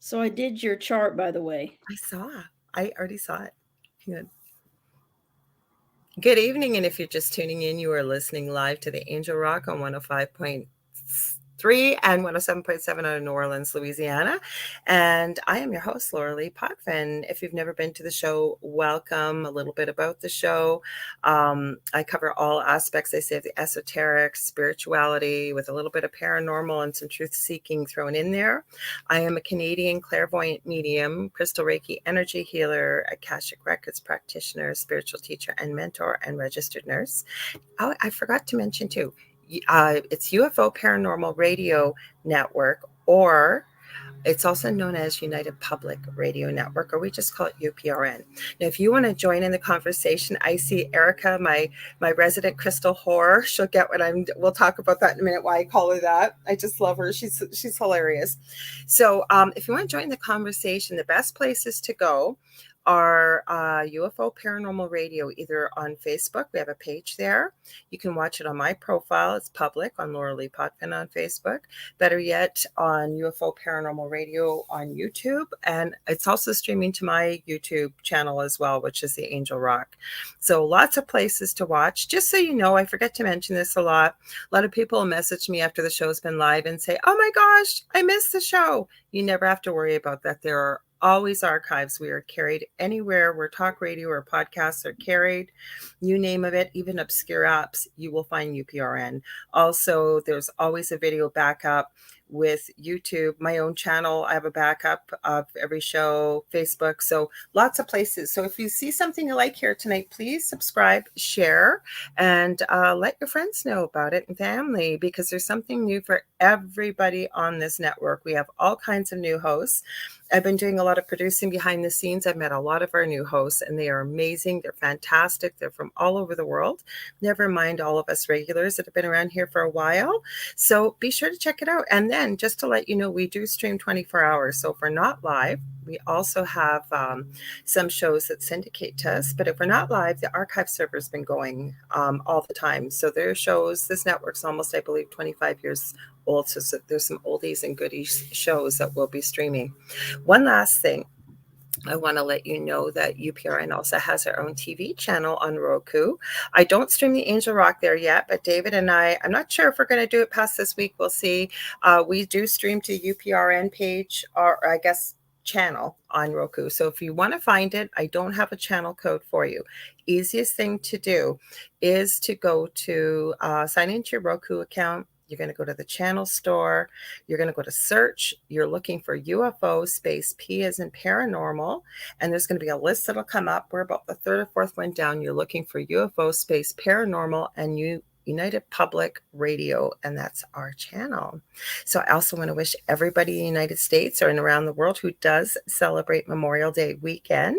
So I did your chart, by the way. I already saw it. Good. Good evening, and if you're just tuning in, you are listening live to the Angel Rock on 105.3 and 107.7 out of New Orleans, Louisiana. And I am your host, Lorilei Potvin. If you've never been to the show, welcome. A little bit about the show. I cover all aspects, I say, of the esoteric, spirituality, with a little bit of paranormal and some truth-seeking thrown in there. I am a Canadian clairvoyant medium, crystal Reiki energy healer, Akashic Records practitioner, spiritual teacher and mentor, and registered nurse. Oh, I forgot to mention too, it's UFO Paranormal Radio Network, or it's also known as United Public Radio Network, or we just call it UPRN. Now, if you want to join in the conversation, I see Erica, my resident crystal whore. She'll get what we'll talk about that in a minute, why I call her that. I just love her. She's hilarious. So if you want to join the conversation, the best places to go are UFO Paranormal Radio, either on Facebook. We have a page there. You can watch it on my profile. It's public on Lorilei Potvin on Facebook. Better yet, on UFO Paranormal Radio on YouTube. And it's also streaming to my YouTube channel as well, which is the Angel Rock. So lots of places to watch. Just so you know, I forget to mention this a lot. A lot of people message me after the show's been live and say, oh my gosh, I missed the show. You never have to worry about that. There are always archives. We are carried anywhere where talk radio or podcasts are carried. You name of it, even obscure apps, you will find UPRN. Also, there's always a video backup with YouTube. My own channel, I have a backup of every show, Facebook, so lots of places. So if you see something you like here tonight, please subscribe, share, and let your friends know about it and family, because there's something new for everybody on this network. We have all kinds of new hosts. I've been doing a lot of producing behind the scenes. I've met a lot of our new hosts, and they are amazing. They're fantastic. They're from all over the world. Never mind all of us regulars that have been around here for a while. So be sure to check it out. And then just to let you know, we do stream 24 hours. So if we're not live, we also have some shows that syndicate to us. But if we're not live, the archive server has been going all the time. So there are shows. This network's almost, I believe, 25 years old. So there's some oldies and goodies shows that we'll be streaming. One last thing. I want to let you know that UPRN also has their own TV channel on Roku. I don't stream the Angel Rock there yet, but David and I'm not sure if we're going to do it past this week. We'll see. We do stream to UPRN page, or I guess channel on Roku. So if you want to find it, I don't have a channel code for you. Easiest thing to do is to go to sign into your Roku account. You're going to go to the channel store. You're going to go to search. You're looking for UFO space P as in paranormal. And there's going to be a list that'll come up. We're about the third or fourth one down. You're looking for UFO space paranormal and United Public Radio, and that's our channel. So I also want to wish everybody in the United States or around the world who does celebrate Memorial Day weekend,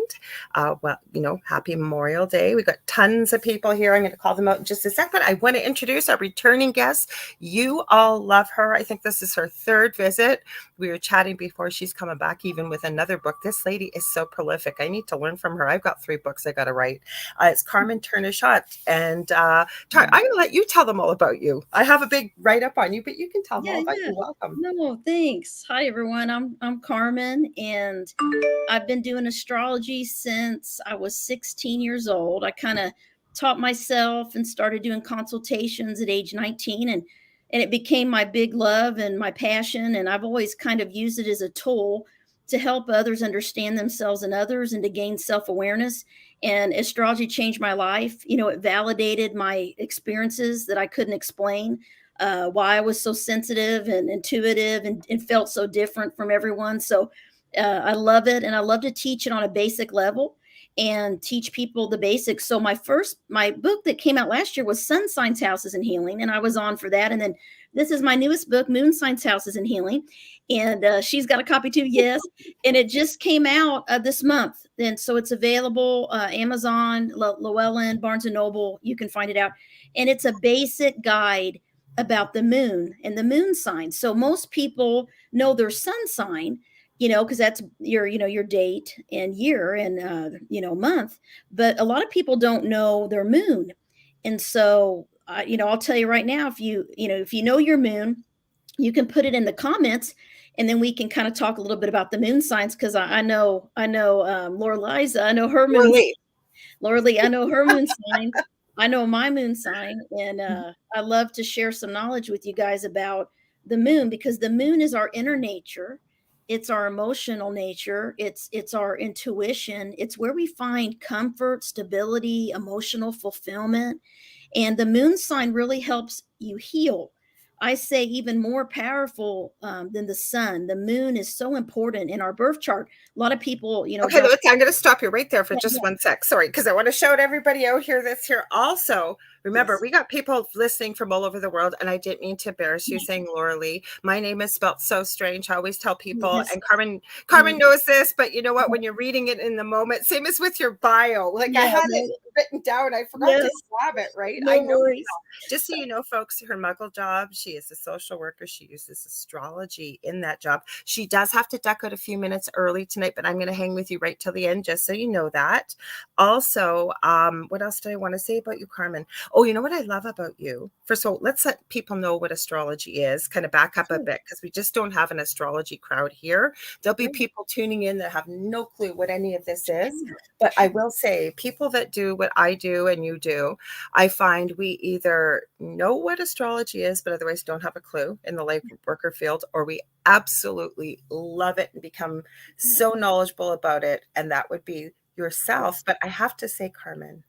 happy Memorial Day. We've got tons of people here. I'm going to call them out in just a second. I want to introduce our returning guest. You all love her. I think this is her third visit. We were chatting before. She's coming back even with another book. This lady is so prolific. I need to learn from her. I've got 3 books I got to write. It's Carmen Turner-Schott. And I'm going to let you tell them all about you. I have a big write-up on you, but you can tell them all about you. Welcome. No, thanks. Hi, everyone. I'm Carmen, and I've been doing astrology since I was 16 years old. I kind of taught myself and started doing consultations at age 19, and it became my big love and my passion. And I've always kind of used it as a tool to help others understand themselves and others, and to gain self-awareness. And astrology changed my life. It validated my experiences that I couldn't explain, why I was so sensitive and intuitive and felt so different from everyone. So I love it. And I love to teach it on a basic level and teach people the basics. So my book that came out last year was Sun Signs, Houses, and Healing. And I was on for that. And then this is my newest book, Moon Signs, Houses, and Healing. And she's got a copy too. Yes. And it just came out this month. And so it's available, Amazon, Llewellyn, Barnes and Noble. You can find it out. And it's a basic guide about the moon and the moon sign. So most people know their sun sign, because that's your date and year and, month. But a lot of people don't know their moon. And so, I'll tell you right now, if you know your moon, you can put it in the comments and then we can kind of talk a little bit about the moon signs because I know Lorilei, I know her moon. Lorilei. Lorilei, I know her moon sign. I know my moon sign, and I love to share some knowledge with you guys about the moon because the moon is our inner nature. It's our emotional nature. It's our intuition. It's where we find comfort, stability, emotional fulfillment. And the moon sign really helps you heal. I say even more powerful than the sun. The moon is so important in our birth chart. A lot of people, Okay, drop. I'm going to stop you right there for Yeah, just yeah, 1 sec. Sorry, because I want to shout everybody out here that's here. Also, remember, yes, we got people listening from all over the world, and I didn't mean to embarrass you yeah, saying Lorilei. My name is spelled so strange. I always tell people, yes, and Carmen mm, knows this, but you know what? When you're reading it in the moment, same as with your bio. Like I yeah, had it no, written down, I forgot to yes, grab it. Right? I no know. worries. Just so you know, folks, her muggle job, she is a social worker. She uses astrology in that job. She does have to duck out a few minutes early tonight, but I'm going to hang with you right till the end, just so you know that. Also, what else did I want to say about you, Carmen? Oh, you know what I love about you? First of all, let's let people know what astrology is, kind of back up a Sure, bit, because we just don't have an astrology crowd here. There'll be sure, people tuning in that have no clue what any of this is. sure, But I sure. will say, people that do what I do and you do, I find we either know what astrology is, but otherwise don't have a clue in the light worker field, or we absolutely love it and become Yeah, so knowledgeable about it. And that would be yourself. yes, But I have to say, Carmen,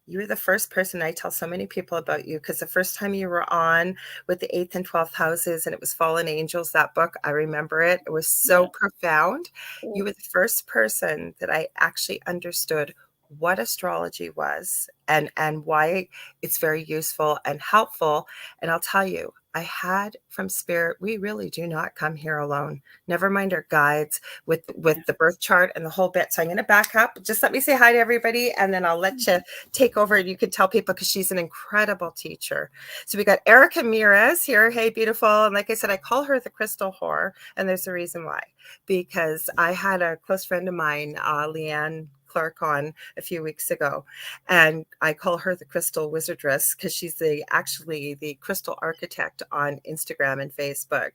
you're the first person I tell so many people about you, because the first time you were on with the 8th and 12th houses and it was Fallen Angels, that book, I remember it. It was so yeah, profound. You cool. were the first person that I actually understood what astrology was and why it's very useful and helpful. And I'll tell you, I had from spirit, we really do not come here alone. Never mind our guides with Yeah, the birth chart and the whole bit. So I'm going to back up. Just let me say hi to everybody, and then I'll let you take over and you can tell people, because she's an incredible teacher. So we got Erica Mirez here. Hey, beautiful. And like I said, I call her the crystal whore, and there's a reason why. Because I had a close friend of mine, Leanne Clark, on a few weeks ago, and I call her the crystal wizardress because she's actually the crystal architect on Instagram and Facebook.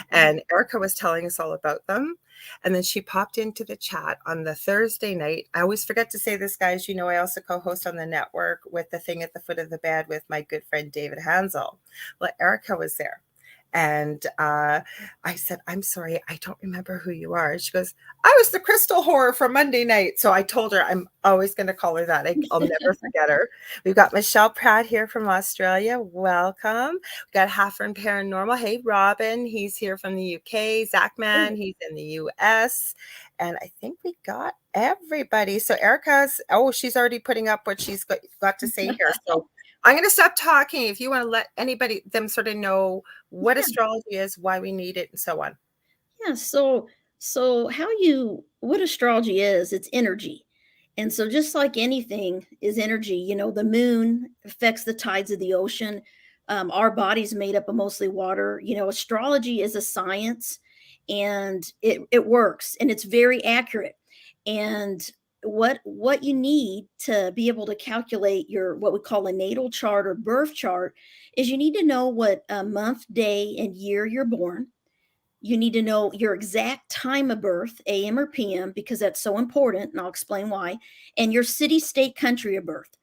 yeah. And Erica was telling us all about them. And then she popped into the chat on the Thursday night. I always forget to say this, guys. You know, I also co-host on the network with The Thing at the Foot of the Bed with my good friend David Hansel. Well, Erica was there. And I said, I'm sorry, I don't remember who you are. She goes, I was the crystal horror from Monday night. So I told her I'm always going to call her that. I'll never forget her. We've got Michelle Pratt here from Australia. Welcome. We got Haffern Paranormal. Hey, Robin. He's here from the UK. Zachman, he's in the US. And I think we got everybody. So Erica's, she's already putting up what she's got to say here. So I'm going to stop talking. If you want to let them sort of know what Yeah. astrology is, why we need it, and so on. Yeah, so what astrology is, it's energy. And so just like anything is energy, the moon affects the tides of the ocean. Our body's made up of mostly water. Astrology is a science, and it works, and it's very accurate. And what you need to be able to calculate your what we call a natal chart or birth chart is you need to know what month, day, and year you're born. You need to know your exact time of birth, AM or PM, because that's so important, and I'll explain why, and your city, state, country of birth.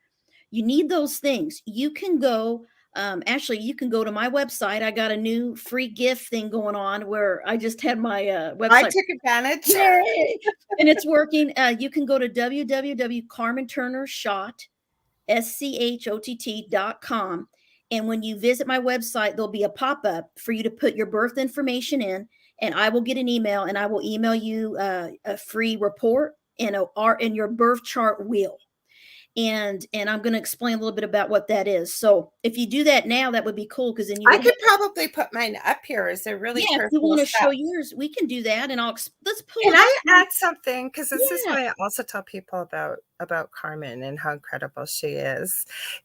You need those things. You can go, actually, you can go to my website. I got a new free gift thing going on where I just had my I website. took advantage. Yay! And it's working. You can go to www.carmenturner-schott, schott.com. And when you visit my website, there'll be a pop up for you to put your birth information in, and I will get an email, and I will email you a free report and your birth chart wheel. And I'm going to explain a little bit about what that is. So if you do that now, that would be cool because then you I would have. could probably put mine up here. Is there really Yeah, if you personal want to show stuff? yours, we can do that, and let's pull Can it up. I add something? Because this is Yeah, why I also tell people about about Carmen and how incredible she Yeah.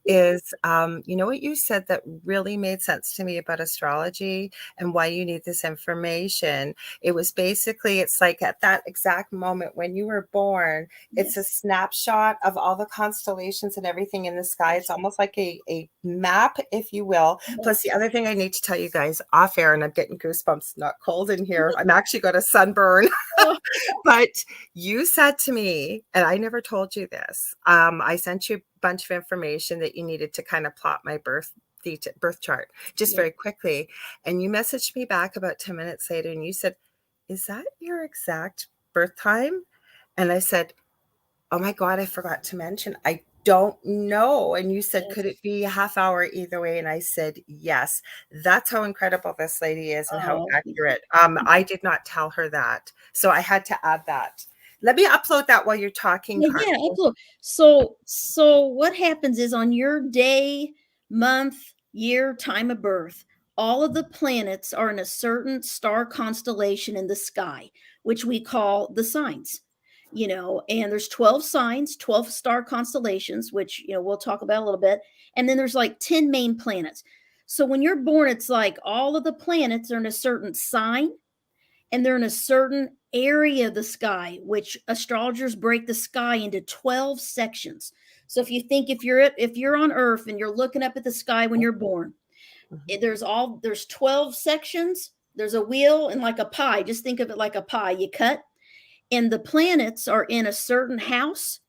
is, you know what you said that really made sense to me about astrology and why you need this information? It was basically, it's like at that exact moment when you were born, it's a Yes. snapshot of all the constellations and everything in the sky. It's Yes. almost like a map, if you will. Plus, the Yes. other thing I need to tell you guys off air, and I'm getting goosebumps, not cold in here. I'm actually got a sunburn. Oh, But you said to me, and I never told you this, I sent you a bunch of information that you needed to kind of plot my birth chart just yeah. very quickly. And you messaged me back about 10 minutes later and you said, "Is that your exact birth time?" And I said, "Oh my God, I forgot to mention, I don't know." And you said, "Could it Yes. be a half hour either way?" And I said, "Yes." That's how incredible this lady is and how Oh, thank you. accurate. I did not tell her that. So I had to add that. Let me upload that while you're talking, Yeah, Carmen. yeah, absolutely. So what happens is on your day, month, year, time of birth, all of the planets are in a certain star constellation in the sky, which we call the signs. And there's 12 signs, 12 star constellations, which we'll talk about a little bit. And then there's like 10 main planets. So when you're born, it's like all of the planets are in a certain sign and they're in a certain area of the sky, which astrologers break the sky into 12 sections. So if you're on Earth and you're looking up at the sky when you're born, Mhm. there's 12 sections. There's a wheel and like a pie. Just think of it like a pie. You cut, and the planets are in a certain house,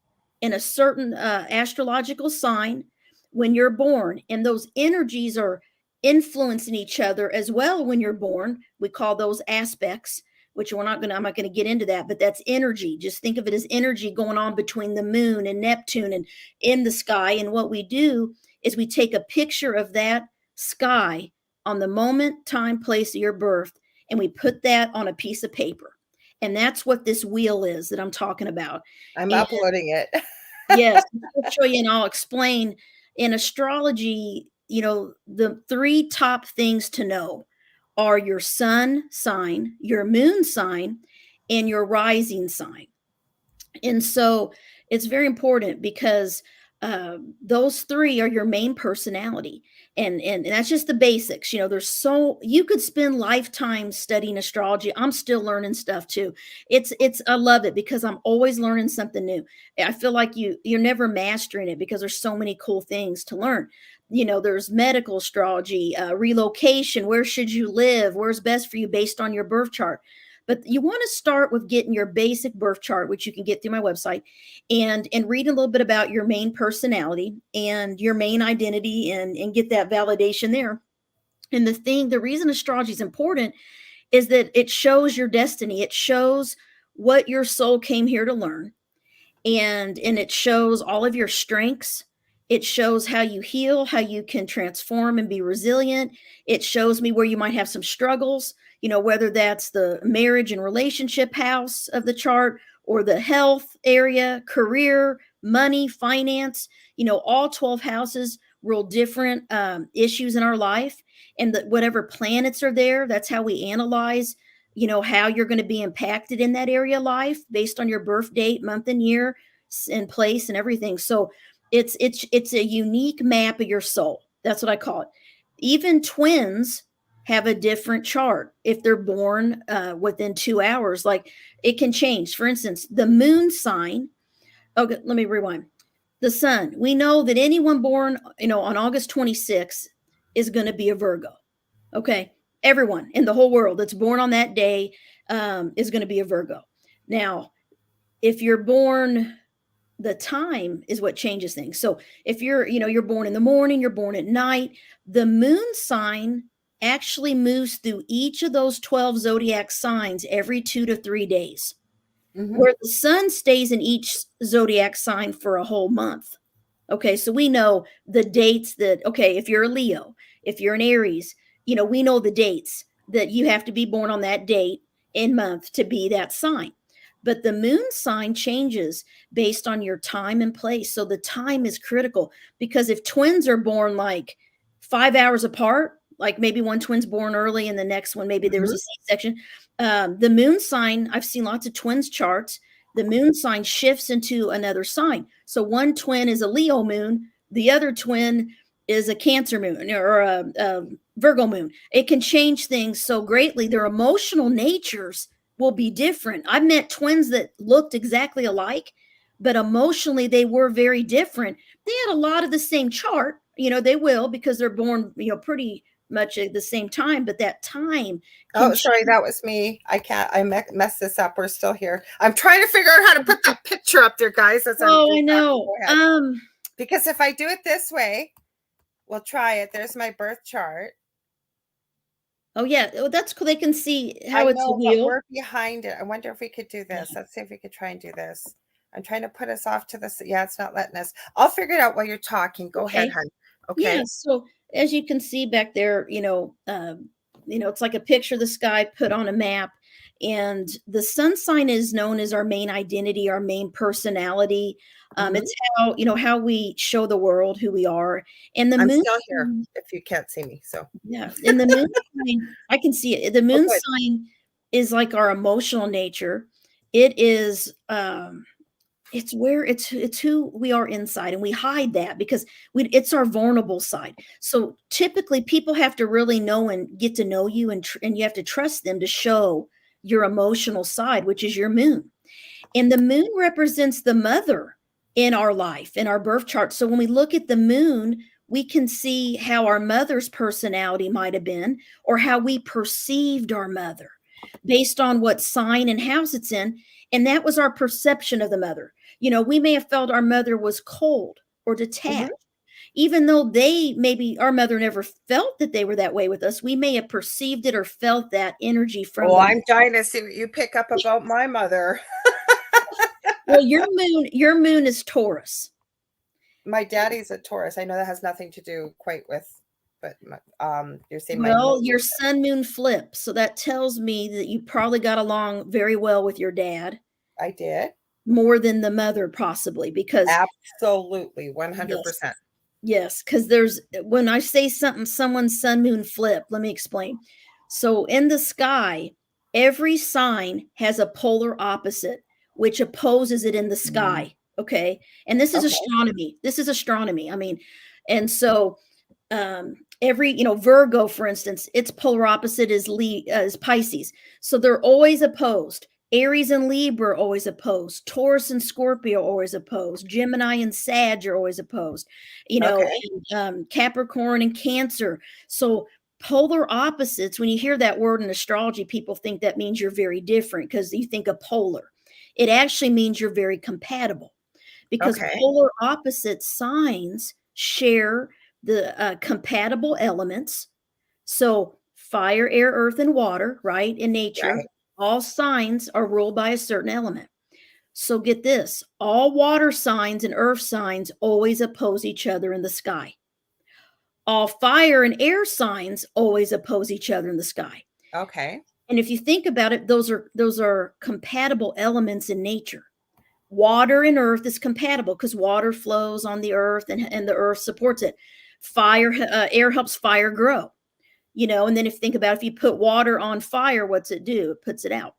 in a certain astrological sign when you're born, and those energies are influencing each other as well when you're born. We call those aspects, which I'm not going to get into that, but that's energy. Just think of it as energy going on between the moon and Neptune and in the sky. And what we do is we take a picture of that sky on the moment, time, place of your birth, and we put that on a piece of paper, and that's what this wheel is that I'm talking about. I'm And uploading it. yes, I'll show you and I'll explain. In astrology, the three top things to know are your sun sign, your moon sign, and your rising sign. And so it's very important because those three are your main personality. And that's just the basics. There's so you could spend lifetimes studying astrology. I'm still learning stuff too. It's I love it because I'm always learning something new. I feel like you're never mastering it because there's so many cool things to learn. There's medical astrology, relocation, where should you live, where's best for you based on your birth chart. But you want to start with getting your basic birth chart, which you can get through my website, and read a little bit about your main personality and your main identity, and get that validation there. And the reason astrology is important is that it shows your destiny. It shows what your soul came here to learn, and it shows all of your strengths. It shows how you heal, how you can transform and be resilient. It shows me where you might have some struggles, whether that's the marriage and relationship house of the chart, or the health area, career, money, finance. All 12 houses rule different issues in our life, and whatever planets are there, that's how we analyze how you're going to be impacted in that area of life based on your birth date, month and year, and place and everything. So it's a unique map of your soul. That's what I call it. Even twins have a different chart if they're born within 2 hours. Like, it can change. For instance, the moon sign. Okay, let me rewind. The sun. We know that anyone born on August 26th is going to be a Virgo. Okay. Everyone in the whole world that's born on that day is going to be a Virgo. Now, if you're born, the time is what changes things. So if you're born in the morning, you're born at night, the moon sign actually moves through each of those 12 zodiac signs every 2 to 3 days, Mhm. where the sun stays in each zodiac sign for a whole month. Okay, so we know the dates that, okay, if you're a Leo, if you're an Aries, we know the dates that you have to be born on that date and month to be that sign. But the moon sign changes based on your time and place. So the time is critical, because if twins are born like 5 hours apart, like maybe one twin's born early and the next one, maybe there was Mhm. a C-section. The moon sign, I've seen lots of twins charts. the moon sign shifts into another sign. So one twin is a Leo moon, the other twin is a Cancer moon or a Virgo moon. It can change things so greatly. Their emotional natures will be different. I've met twins that looked exactly alike, but emotionally they were very different. They had a lot of the same chart, they will, because they're born, pretty much at the same time, but that time can Oh, sorry, that was me. I messed this up. We're still here. I'm trying to figure out how to put that picture up there, guys, as I'm Oh, I talking. know. Go ahead. Because if I do it this way, we'll try it. There's my birth chart. Oh, yeah. Oh, that's cool. They can see how I it's a know, but wheel. we're behind it. I wonder if we could do this. Let's see if we could try and do this. I'm trying to put us off to this. Yeah, it's not letting us. I'll figure it out while you're talking. Go ahead, Okay. hon. Yeah. Okay. So as you can see back there, it's like a picture of the sky put on a map. And the sun sign is known as our main identity, our main personality. It's how we show the world who we are. And the I'm moon, still here if you can't see me. So, yeah. And the moon sign, I can see it. The oh, moon good. sign is like our emotional nature. It is it's who we are inside, and we hide that because it's our vulnerable side. So typically people have to really know and get to know you, and you have to trust them to show your emotional side, which is your moon. And the moon represents the mother in our life, in our birth chart. So when we look at the moon, we can see how our mother's personality might have been, or how we perceived our mother based on what sign and house it's in. And that was our perception of the mother. We may have felt our mother was cold or detached, even though maybe our mother never felt that they were that way with us. We may have perceived it or felt that energy from Oh, them. I'm dying to see what you pick up about my mother. Well, your moon is Taurus. My daddy's a Taurus. I know that has nothing to do quite with, but you're saying my moon. Well, your sun moon flip. So that tells me that you probably got along very well with your dad, I did. more than the mother, possibly, because Absolutely, yes, 100%. yes, because when I say someone's sun moon flip, let me explain. So in the sky, every sign has a polar opposite, which opposes it in the sky. Okay. And this is Okay. astronomy. This is astronomy. I mean, and so every Virgo, for instance, its polar opposite is Pisces, so they're always opposed. Aries and Libra are always opposed. Taurus and Scorpio are always opposed. Gemini and Sag are always opposed. Okay. And, Capricorn and Cancer. So polar opposites, when you hear that word in astrology, people think that means you're very different because you think of polar. It actually means you're very compatible, because Okay. polar opposite signs share the compatible elements. So fire, air, earth, and water, right? In nature, Right. all signs are ruled by a certain element. So get this, all water signs and earth signs always oppose each other in the sky. All fire and air signs always oppose each other in the sky. Okay. And if you think about it, those are compatible elements in nature. Water and earth is compatible because water flows on the earth, and the earth supports it. Air helps fire grow, and then if you think about, if you put water on fire, what's it do? It puts it out.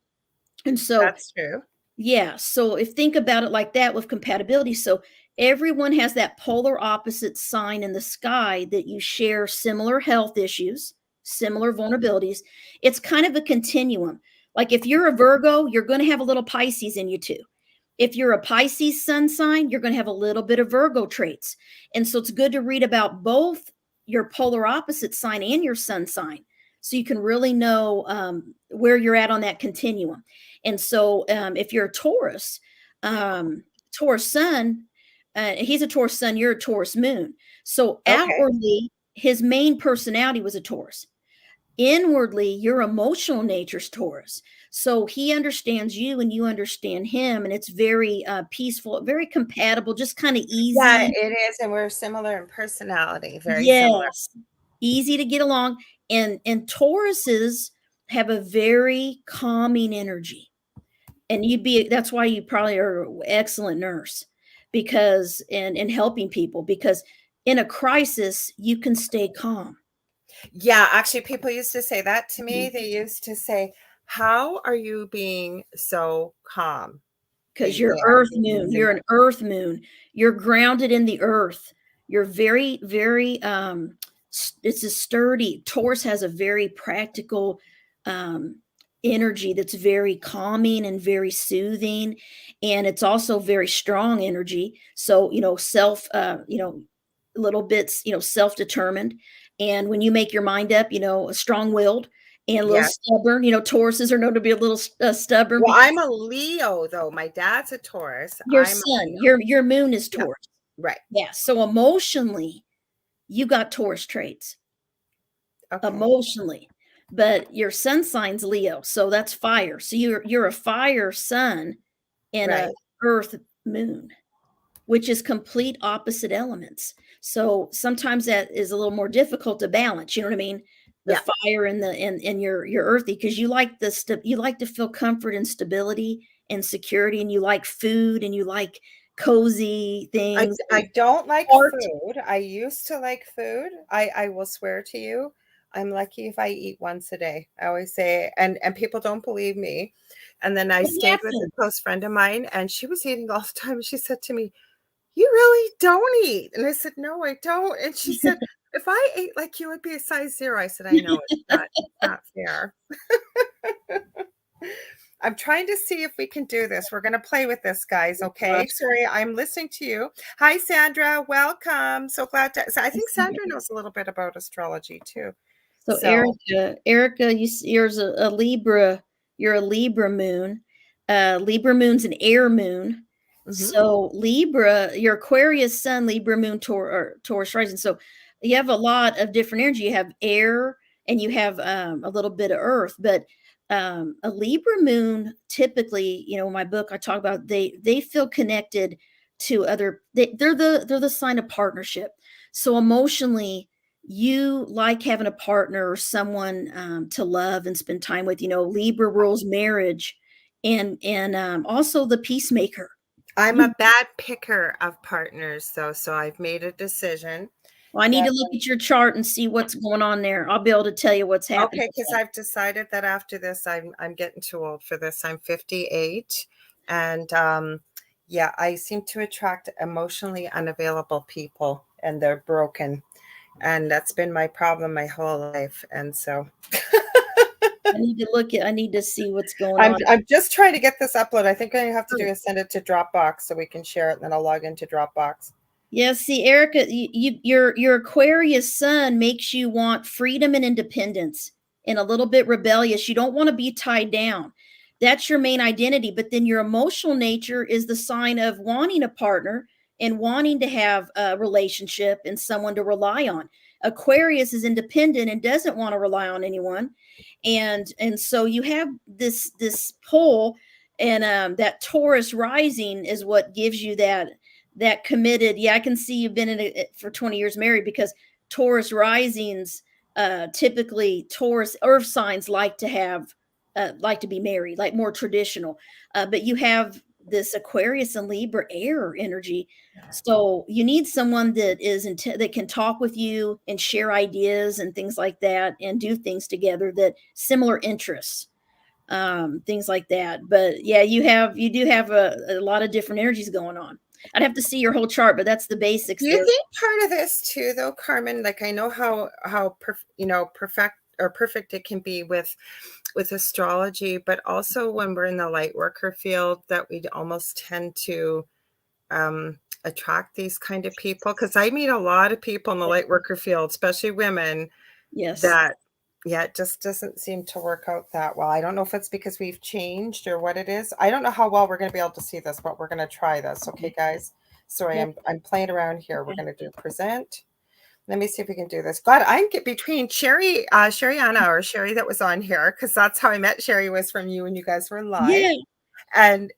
And so, That's true. yeah, so if think about it like that with compatibility. So everyone has that polar opposite sign in the sky that you share similar health issues, similar vulnerabilities. It's kind of a continuum. Like if you're a Virgo, you're going to have a little Pisces in you too. If you're a Pisces sun sign, you're going to have a little bit of Virgo traits. And so it's good to read about both your polar opposite sign and your sun sign, so you can really know where you're at on that continuum. And so if you're a Taurus, Taurus sun, he's a Taurus sun, you're a Taurus moon. So Okay. outwardly, his main personality was a Taurus. Inwardly, your emotional nature's Taurus. So he understands you and you understand him, and it's very peaceful, very compatible, just kind of Yeah, easy. it is. And we're similar in personality, very similar. Yes, easy to get along. And Tauruses have a very calming energy. And that's why you probably are an excellent nurse, because and helping people, because in a crisis you can stay calm. Yeah, actually, people used to say that to me. They used to say, how are you being so calm? because you're Yeah, earth being moon. You're single. an earth moon. You're grounded in the earth. You're very, very it's a sturdy. Taurus has a very practical um energy that's very calming and very soothing, and it's also very strong energy. So, self little bits, self-determined. And when you make your mind up, strong-willed and a little Yeah. stubborn. Tauruses are known to be a little stubborn Well, because I'm a Leo though. My dad's a Taurus. your I'm a sun, Leo. your moon is Yeah. Taurus. Right. Yeah. So emotionally, you got Taurus traits. Okay. Emotionally. But your sun sign's Leo, so that's fire. So you're a fire sun and a Right. earth moon, which is complete opposite elements. So sometimes that is a little more difficult to balance. You know what I mean? The Yeah. fire and your earthy, because you like you like to feel comfort and stability and security, and you like food and you like cozy I things and I don't like art. food. I used to like food. I will swear to you, I'm lucky if I eat once a day. I always say, and people don't believe me. And then I What stayed with a happened? close friend of mine, and she was eating all the time. She said to me, "You really don't eat?" And I said, "No, I don't." And she said, "If I ate like you, I'd be a size zero." I said, "I know it's not fair." I'm trying to see if we can do this. We're going to play with this, guys. Okay. Gosh, Sorry, I'm listening to you. Hi, Sandra. Welcome. So glad to. So I I think see. Sandra knows a little bit about astrology too. So So, Erica, you're a Libra. You're a Libra moon. Libra moon's an air moon. mhm. So Libra, your Aquarius sun, Libra moon, Taurus rising. So you have a lot of different energy. You have air and you have a little bit of earth. But a Libra moon, typically, in my book, I talk about they feel connected to other. They're the sign of partnership. So emotionally, you like having a partner or someone to love and spend time with. Libra rules marriage, and also the peacemaker. I'm You, a bad picker of partners, though. So I've made a decision well, I need that, to look at your chart and see what's going on there. I'll be able to tell you what's happening okay, with because that. I've decided that after this, I'm getting too old for this. I'm 58, and yeah, I seem to attract emotionally unavailable people, and they're broken. And that's been my problem my whole life. And so I need to see what's going I'm on. I'm just trying to get this upload. I think all you have to do is send it to Dropbox so we can share it, and then I'll log into Dropbox. Yeah, see, Erica, your Aquarius sun makes you want freedom and independence and a little bit rebellious. You don't want to be tied down. That's your main identity. But then your emotional nature is the sign of wanting a partner and wanting to have a relationship and someone to rely on. Aquarius is independent and doesn't want to rely on anyone. And so you have this pull, and that Taurus rising is what gives you that committed. Yeah, I can see you've been in it for 20 years married, because Taurus risings, typically Taurus earth signs like to be married, like more traditional. But you have this Aquarius and Libra air energy. So you need someone that can talk with you and share ideas and things like that and do things together, that similar interests, things like that. But yeah, you do have a lot of different energies going on. I'd have to see your whole chart, but that's the basics Do you there. think part of this too, though, Carmen? Like I know perfect it can be with astrology, but also when we're in the light worker field, that we almost tend to attract these kind of people. Because I meet a lot of people in the light worker field, especially women, Yes. that yeah, it just doesn't seem to work out that well. I don't know if it's because we've changed or what it is. I don't know how well we're going to be able to see this, but we're going to try this. Okay, guys. Sorry, Yep. I'm playing around here. We're Okay. going to do present. Let me see if we can do this. God, I'm get between Sherry Anna or Sherry that was on here, because that's how I met Sherry, was from you and you guys were live. Yeah. And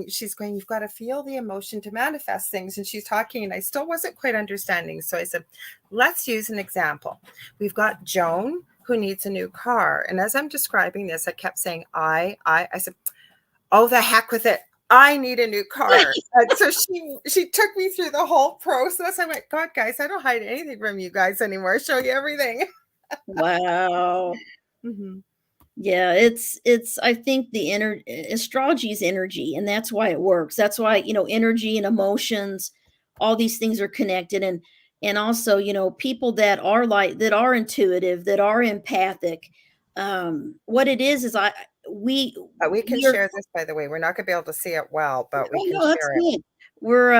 she's going, you've got to feel the emotion to manifest things. And she's talking, and I still wasn't quite understanding. So I said, let's use an example. We've got Joan who needs a new car. And as I'm describing this, I kept saying, I said, oh, the heck with it. I need a new car. And so she took me through the whole process. I went, God, guys, I don't hide anything from you guys anymore. I show you everything. Wow. Mhm. Yeah, it's I think astrology is energy, and that's why it works. That's why, energy and emotions, all these things are connected. And also, people that are intuitive, that are empathic, what it is I We can we are. share this, by the way. We're not going to be able to see it well, but we Oh, can no, that's share it. good. We're,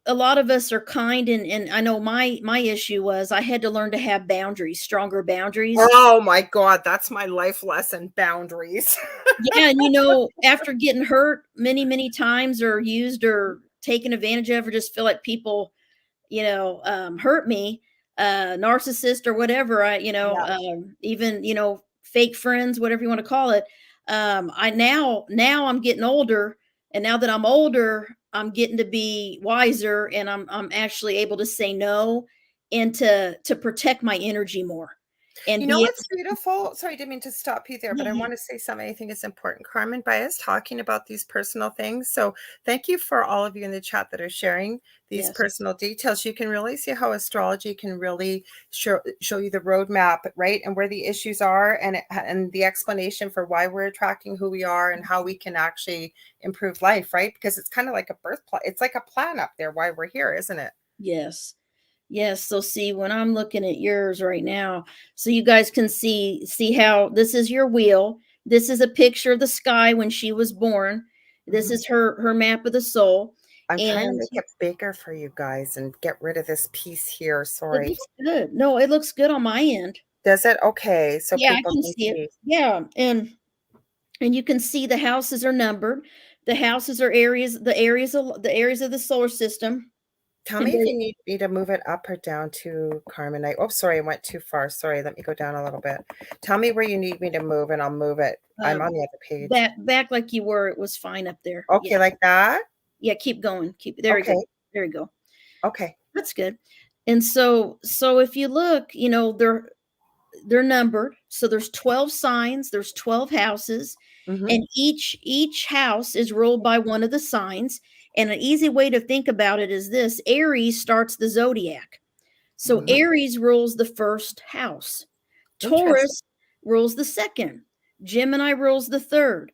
a lot of us are kind, and I know my issue was I had to learn to have boundaries, stronger boundaries. Oh my God, that's my life lesson, boundaries. Yeah, and after getting hurt many, many times or used or taken advantage of, or just feel like people, hurt me, narcissist or whatever, Yeah. even, fake friends, whatever you want to call it. I now I'm getting older, and now that I'm older, I'm getting to be wiser, and I'm actually able to say no, and to protect my energy more and You know be what's beautiful? Sorry, I didn't mean to stop you there, but I able. want to say something I think is important, Carmen, by us talking about these personal things. So thank you for all of you in the chat that are sharing these Yes. personal details. You can really see how astrology can really show you the roadmap, right? And where the issues are, and the explanation for why we're attracting who we are and how we can actually improve life, right? Because it's kind of like a birth plan. It's like a plan up there why we're here, isn't it? Yes. Yes, so see, when I'm looking at yours right now, so you guys can see how this is your wheel. This is a picture of the sky when she was born. This Mhm. is her map of the soul, I'm trying to and make it bigger for you guys and get rid of this piece here. it Sorry. looks good. No, it looks good on my end. Does it? Okay, so Yeah, I people can can see it. see. Yeah, and you can see the houses are numbered. The houses are areas, the areas of the solar system, Tell and me if you they need me to move it up or down to Carmen. Oh, sorry, I went too far. Sorry, let me go down a little bit. Tell me where you need me to move and I'll move it. I'm on um the other page. back like you were. It was fine up there. Yeah. Okay, like that? Yeah, keep going. There we go. Okay, There you go. okay. That's good. And so if you look, they're numbered. So there's 12 signs, there's 12 houses, Mm-hmm, and each house is ruled by one of the signs. And an easy way to think about it is this: Aries starts the zodiac. So mm-hmm. Aries rules the first house. Interesting. Taurus rules the second. Gemini rules the third.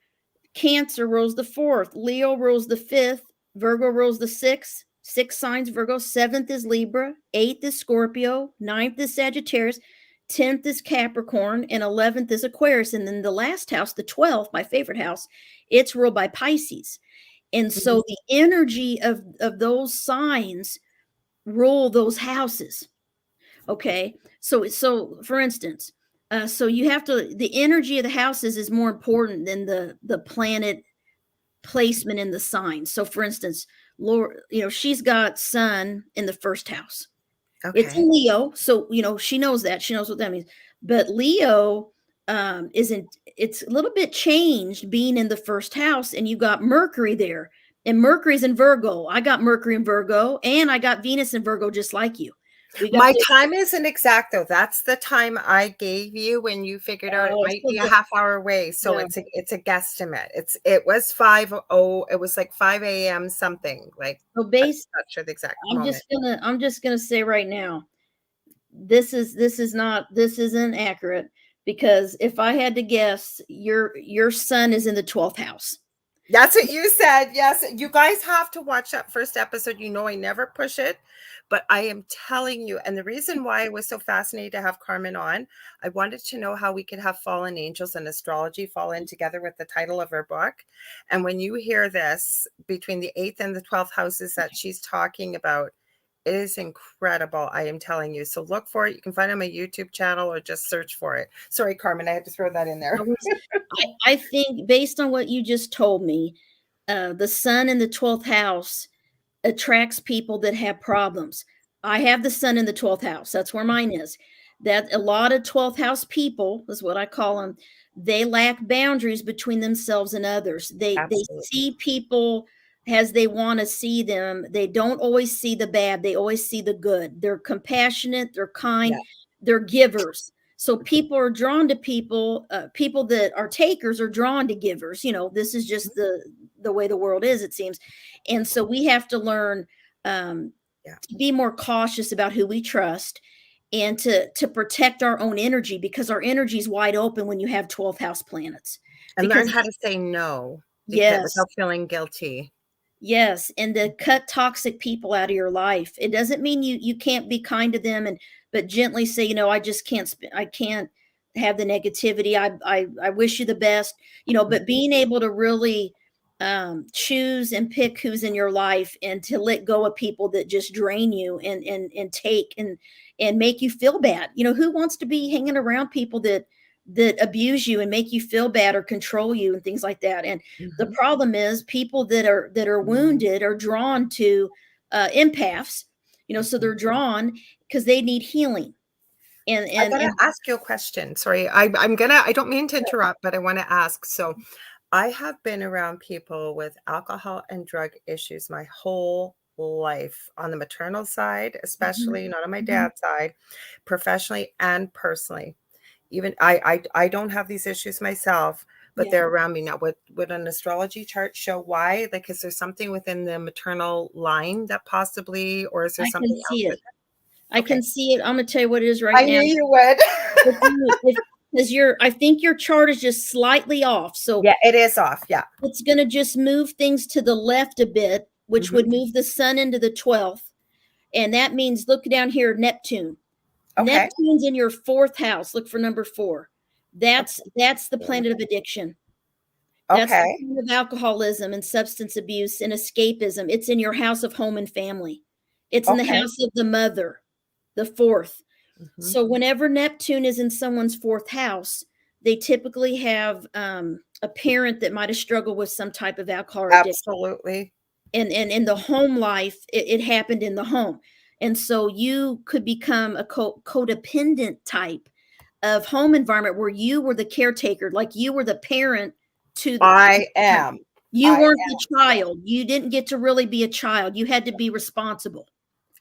Cancer rules the fourth. Leo rules the fifth. Virgo rules the sixth. Six signs Virgo. Seventh is Libra. Eighth is Scorpio. Ninth is Sagittarius. 10th is Capricorn. And 11th is Aquarius. And then the last house, the 12th, my favorite house, it's ruled by Pisces. And Mhm. so the energy of those signs rule those houses. Okay. So for instance, so you have to, the energy of the houses is more important than the planet placement in the sign. So for instance, Laura, she's got sun in the first house. It's Okay. in Leo, so she knows that. She knows what that means. But Leo isn't, it's a little bit changed being in the first house, and you got Mercury there. And Mercury's in Virgo. I got Mercury in Virgo, and I got Venus in Virgo just like you. We got My the time isn't exact though. That's the time I gave you when you figured out it might so be a the half hour away. So yeah. it's a guesstimate. It was 5 it was like 5 a.m. something. Like So I'm base not sure the exact I'm moment. just gonna I'm just gonna say right now, this isn't accurate, because if I had to guess, your sun is in the 12th house. That's what you said. Yes. You guys have to watch that first episode. You know, I never push it, but I am telling you. And the reason why I was so fascinated to have Carmen on, I wanted to know how we could have fallen angels and astrology fall in together with the title of her book. And when you hear this, between the eighth and the 12th houses that she's talking about, it is incredible. I am telling you. So look for it. You can find it on my YouTube channel or just search for it. Sorry, Carmen, I had to throw that in I there. was I think based on what you just told me, the sun in the 12th house attracts people that have problems. I have the sun in the 12th house. That's where mine is. That a lot of 12th house people is what I call them. They lack boundaries between themselves and others. They Absolutely. see people as they want to see them. They don't always see the bad. They always see the good. They're compassionate, they're Yeah. kind, they're givers. So people are drawn to people, people that are takers are drawn to givers. This is just the way the world is, it seems. And so we have to learn, um, Yeah. to be more cautious about who we trust. and to protect our own energy, because our energy is wide open when you have 12th house planets. And learn Because how to say no because yes, without feeling guilty. yes, and to cut toxic people out of your life. It doesn't mean you can't be kind to them, and but gently say, I just can't I can't have the negativity. I wish you the best, but Mhm. being able to really choose and pick who's in your life, and to let go of people that just drain you and take and make you feel bad. Who wants to be hanging around people that abuse you and make you feel bad or control you and things like that? And the Mhm. problem is people that are wounded are drawn to empaths, so Mhm. they're drawn because they need healing. And I and gotta and ask you a question. Sorry, I don't mean to interrupt, but I want to ask. So I have been around people with alcohol and drug issues my whole life on the maternal side, Mhm, especially not on my mhm. dad's side, professionally and personally. Even I don't have these issues myself, but Yeah, they're around me now. Would an astrology chart show why? Like, is there something within the maternal line that possibly, or is there I can something else see it. with I it? Okay. can see it. I'm gonna tell you what it is right I now. knew you would. Because I think your chart is just slightly off. So Yeah, it is off. Yeah. it's gonna just move things to the left a bit, which Mhm. would move the sun into the 12th. And that means, look down here, Neptune. Okay. Neptune's in your fourth house. Look for number 4. Okay. That's the planet of addiction. That's the Okay. planet of alcoholism and substance abuse and escapism. It's in your house of home and family. It's in the Okay. house of the mother, the fourth. Mhm. So whenever Neptune is in someone's fourth house, they typically have a parent that might have struggled with some type of alcohol or addiction. Absolutely. And in the home life, it happened in the home. And so you could become a codependent type of home environment where you were the caretaker, like you were the parent to I the child. am. You I weren't the am still. child. You didn't get to really be a child. You had to be responsible.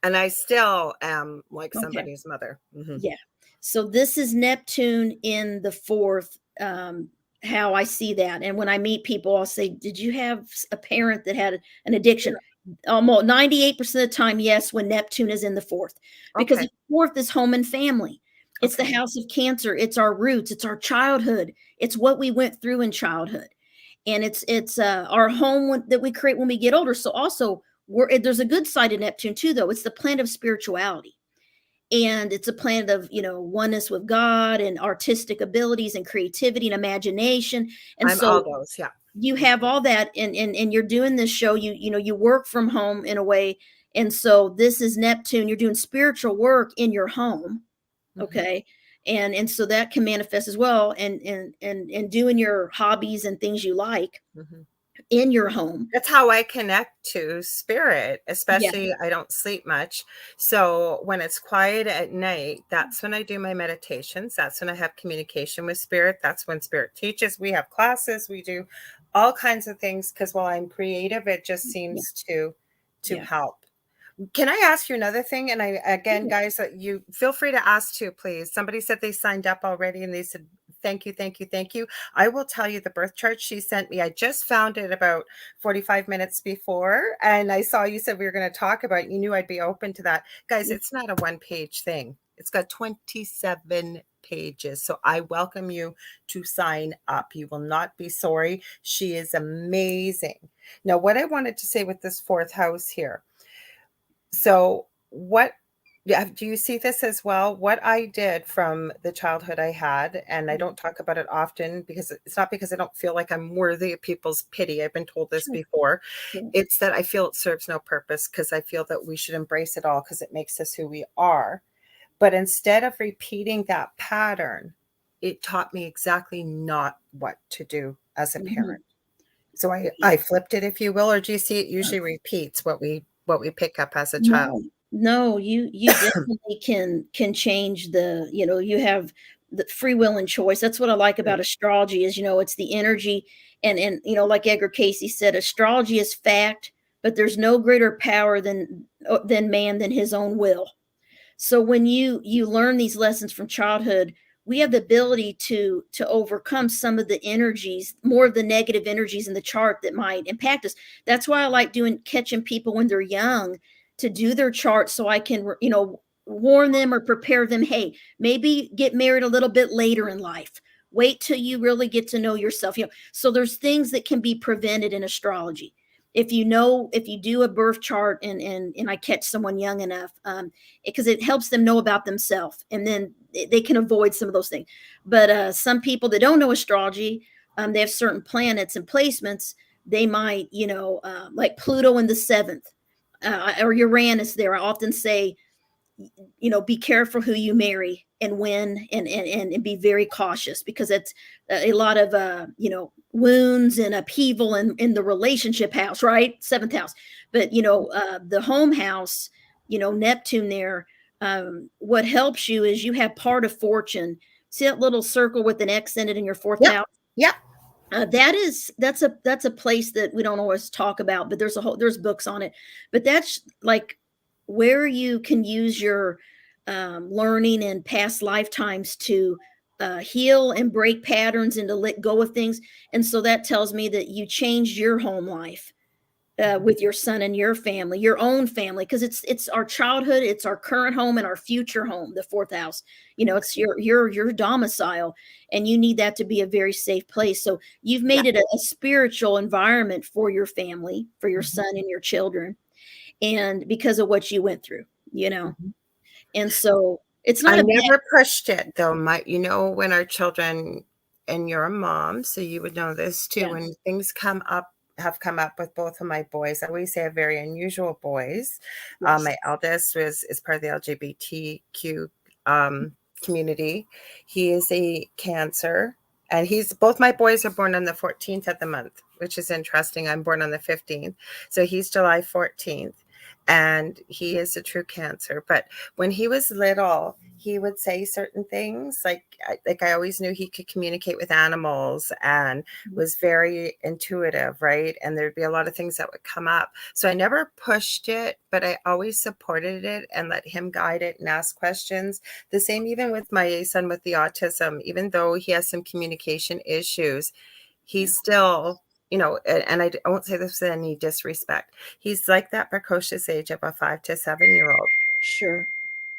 And I still am like Okay. somebody's mother. Mhm. Yeah. So this is Neptune in the fourth, how I see that. And when I meet people, I'll say, did you have a parent that had an addiction? Almost 98% of the time, yes, when Neptune is in the fourth, because Okay. the fourth is home and family. It's the Okay. house of Cancer. It's our roots. It's our childhood. It's what we went through in childhood. And it's our home that we create when we get older. So also, there's a good side of Neptune too, though. It's the planet of spirituality, and it's a planet of oneness with God and artistic abilities and creativity and imagination. And I'm all so those. Yeah. you Mhm. have all that, and you're doing this show, you work from home in a way. And so this is Neptune. You're doing spiritual work in your home. Mhm. Okay. And so that can manifest as well, and doing your hobbies and things you like Mhm. in your home. That's how I connect to spirit, Yeah. especially I don't sleep much. So when it's quiet at night, that's when I do my meditations. That's when I have communication with spirit. That's when spirit teaches. We have classes, we do all kinds of things because while I'm creative, it just Yeah. seems to Yeah. help. Can I ask you another thing? And I, again, Yeah. guys, you feel free to ask too, please. Somebody said they signed up already and they said, thank you, thank you, thank you. I will tell you the birth chart she sent me. I just found it about 45 minutes before. And I saw you said we were going to talk about it. You knew I'd be open to that. Guys, Yeah. it's not a one-page thing. It's got 27 pages. So I welcome you to sign up. You will not be sorry. She is amazing. Now, what I wanted to say with this fourth house here. So, what yeah, do you see this as well? What I did from the childhood I had, and I Yeah. don't talk about it often because it's not because I don't feel like I'm worthy of people's pity. I've been told this Sure. before. Yeah. It's that I feel it serves no purpose because I feel that we should embrace it all because it makes us who we are. But instead of repeating that pattern, it taught me exactly not what to do as a Mhm. parent. So Yeah. I flipped it, if you will, or do you see it usually repeats what we pick up as a child? No, no, you definitely can change you have the free will and choice. That's what I like Yeah. about astrology is, it's the energy. And like Edgar Casey said, astrology is fact, but there's no greater power than man than his own will. So when you learn these lessons from childhood, we have the ability to overcome some of the energies, more of the negative energies in the chart that might impact us. That's why I like doing catching people when they're young to do their chart, so I can warn them or prepare them, hey, maybe get married a little bit later in life. Wait till you really get to know yourself. So there's things that can be prevented in astrology. If you do a birth chart and I catch someone young enough, because it helps them know about themselves, and then they can avoid some of those things. But some people that don't know astrology, they have certain planets and placements. They might, like Pluto in the seventh, or Uranus there. I often say, be careful who you marry and when, and be very cautious, because it's a lot of wounds and upheaval in the relationship house, right? Seventh house. But the home house, Neptune there, what helps you is you have part of fortune. See that little circle with an X in it in your fourth Yep. house? Yep. That's a place that we don't always talk about, but there's books on it. But that's like where you can use your learning and past lifetimes to heal and break patterns and to let go of things. And so that tells me that you changed your home life with your son and your family, your own family, because it's our childhood, it's our current home and our future home. The fourth house, it's your domicile, and you need that to be a very safe place. So you've made it a spiritual environment for your family, for your son and your children, and because of what you went through, and so it's not I a bad. never pushed it though. When our children, and you're a mom, so you would know this too. When Yes, things have come up with both of my boys, I always say, very unusual boys. yes, My eldest is part of the LGBTQ community. He is a Cancer, and both my boys are born on the 14th of the month, which is interesting. I'm born on the 15th, so he's July 14th, and he is a true Cancer. But when he was little, he would say certain things like I always knew he could communicate with animals and was very intuitive, right? And there'd be a lot of things that would come up. So I never pushed it, but I always supported it and let him guide it and ask questions. The same even with my son with the autism. Even though he has some communication issues, he's still, and I won't say this with any disrespect, he's like that precocious age of a 5 to 7 year old. sure.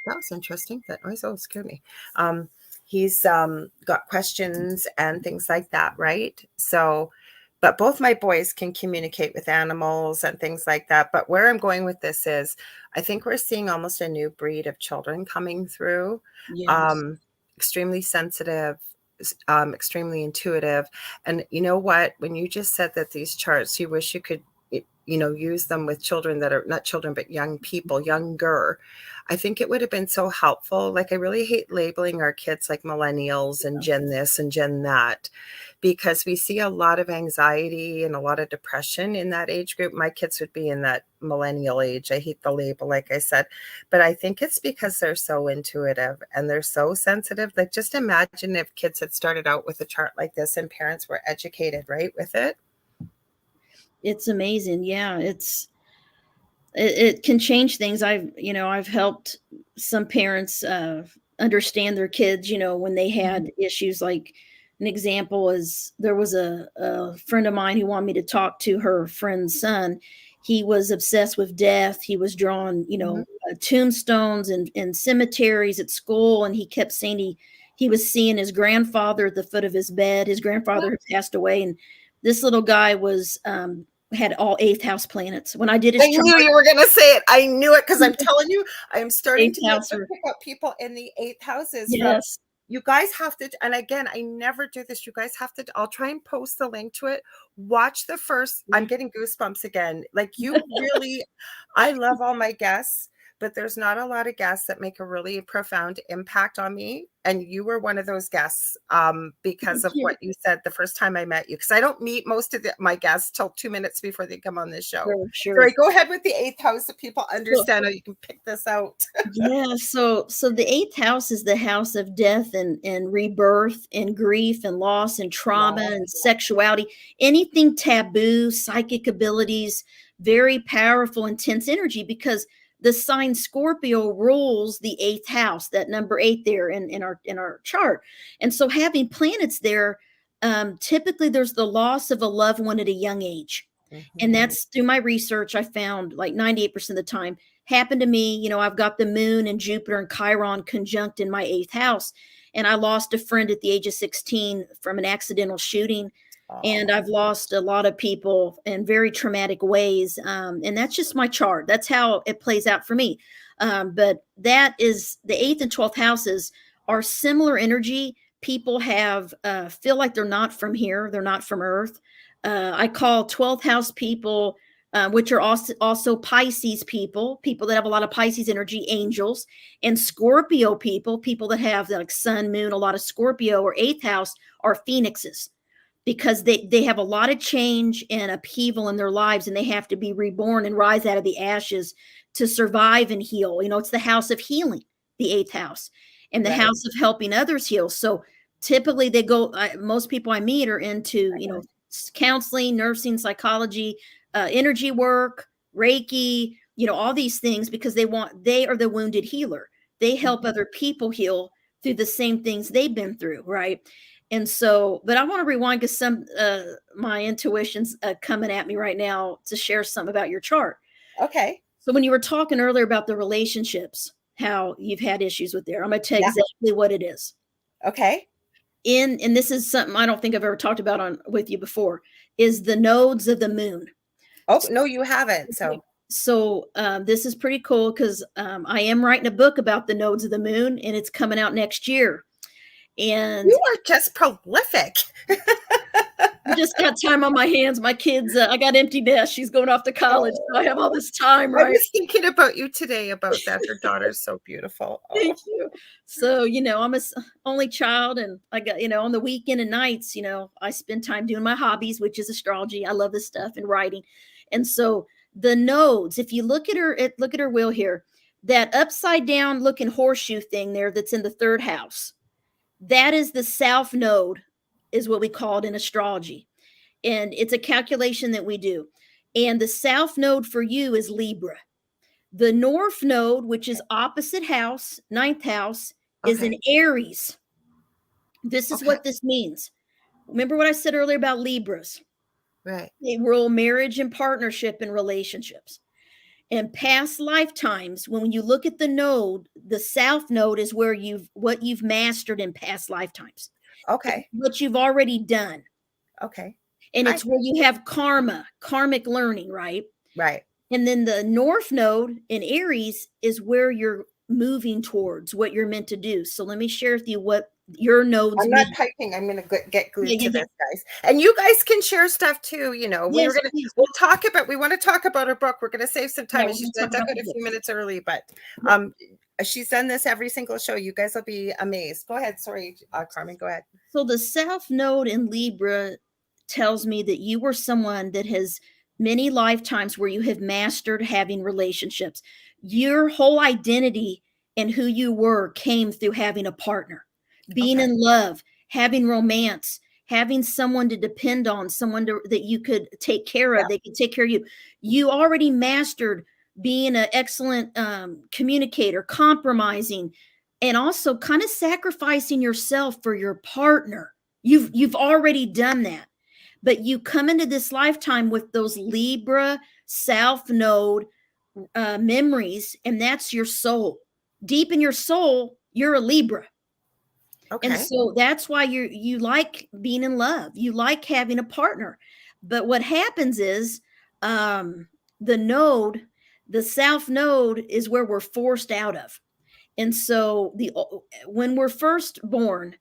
That was interesting. That noise always scared me. He's got questions and things like that, right? So, but both my boys can communicate with animals and things like that. But where I'm going with this is, I think we're seeing almost a new breed of children coming through. Yes. Um, Extremely sensitive, extremely intuitive. And you know what? When you just said that these charts, you wish you could, use them with children that are not children, but young people, younger. I think it would have been so helpful. Like, I really hate labeling our kids like millennials and Gen this and Gen that, because we see a lot of anxiety and a lot of depression in that age group. My kids would be in that millennial age. I hate the label, like I said, but I think it's because they're so intuitive and they're so sensitive. Like, just imagine if kids had started out with a chart like this and parents were educated, right, with it. It's amazing. Yeah, it can change things. I've helped some parents understand their kids, when they had issues. Like, an example is, there was a friend of mine who wanted me to talk to her friend's son. He was obsessed with death. He was drawing, Mhm. tombstones and cemeteries at school, and he kept saying he was seeing his grandfather at the foot of his bed. His grandfather had passed away, and this little guy had all eighth house planets. When I did his I chart, knew you were going to say it. I knew it, because I'm telling you, I am starting eighth to be able house, to or pick up people in the eighth houses from. yes, You guys have to, and again, I never do this. You guys have to, I'll try and post the link to it. Watch the first, I'm getting goosebumps again. Like, you really, I love all my guests, but there's not a lot of guests that make a really profound impact on me. And you were one of those guests, because thank of you. what you said the first time I met you. Because I don't meet most of my guests till 2 minutes before they come on this show. Sure, Sorry, sure. go ahead with the eighth house so people So, understand how you can pick this out. yeah, so the eighth house is the house of death and rebirth and grief and loss and trauma Wow. and sexuality, anything taboo, psychic abilities, very powerful, intense energy, because the sign Scorpio rules the eighth house, that number eight there in our chart. And so, having planets there, typically there's the loss of a loved one at a young age. And Mhm. that's through my research. I found like 98% of the time happened to me. I've got the moon and Jupiter and Chiron conjunct in my eighth house. And I lost a friend at the age of 16 from an accidental shooting. And Oh, I've lost a lot of people in very traumatic ways. And that's just my chart. That's how it plays out for me. But that is the eighth and 12th houses are similar energy. People have feel like they're not from here. They're not from Earth. I call 12th house people, which are also Pisces people that have a lot of Pisces energy, angels, and Scorpio people that have like sun, moon, a lot of Scorpio or eighth house are phoenixes because they have a lot of change and upheaval in their lives and they have to be reborn and rise out of the ashes to survive and heal. It's the house of healing, the eighth house, and the right. house of helping others heal. So typically they go, most people I meet are into, counseling, nursing, psychology, energy work, Reiki, all these things because they are the wounded healer. They help Mhm. other people heal through the same things they've been through, right? And so, but I want to rewind because my intuition's coming at me right now to share something about your chart. Okay. So when you were talking earlier about the relationships, how you've had issues with there, I'm going to tell you Yeah. exactly what it is. Okay. And this is something I don't think I've ever talked about on with you before, is the nodes of the moon. Oh, no, you haven't. So So this is pretty cool because I am writing a book about the nodes of the moon, and it's coming out next year. And you are just prolific. I just got time on my hands. My kids, I got empty nest. She's going off to college, so I have all Oh, this time, I right? was thinking about you today about that. Her daughter's so beautiful. Oh, Thank you. So, I'm a only child, and I got, on the weekend and nights, I spend time doing my hobbies, which is astrology. I love this stuff and writing. And so the nodes, if you look at her wheel here, that upside down looking horseshoe thing there that's in the third house, that is the south node, is what we call it in astrology. And it's a calculation that we do. And the south node for you is Libra. The north node, which is opposite house, ninth house, is okay. in Aries. This is Okay. what this means. Remember what I said earlier about Libras? Right. They rule marriage and partnership and relationships. And past lifetimes, when you look at the node, the south node is where what you've mastered in past lifetimes. It's Okay. what you've already done. Okay. And I it's where you have karmic learning, right? right. And then the north node in Aries is where you're moving towards, what you're meant to do. So let me share with you what your nodes I'm not mean. typing. I'm going to get Yeah, glued yeah, to yeah. this, guys. And you guys can share stuff too. Yes, please. We want to talk about her book. We're going to save some Yeah, time. we're And she's going to talk dug about it the a few books. minutes early, but Yeah. um, she's done this every single show. You guys will be amazed. Go ahead. Sorry, Carmen, go ahead. So the South Node in Libra tells me that you were someone that has many lifetimes where you have mastered having relationships. Your whole identity and who you were came through having a partner, being Okay. in love, having romance, having someone to depend on, that you could take care Yeah. of, they could take care of you. You already mastered being an excellent communicator, compromising, and also kind of sacrificing yourself for your partner. You've already done that. But you come into this lifetime with those Libra South Node memories, and that's your soul. Deep in your soul, you're a Libra. And Okay. so that's why you like being in love. You like having a partner. But what happens is the node, the South Node is where we're forced out of. And so when we're first born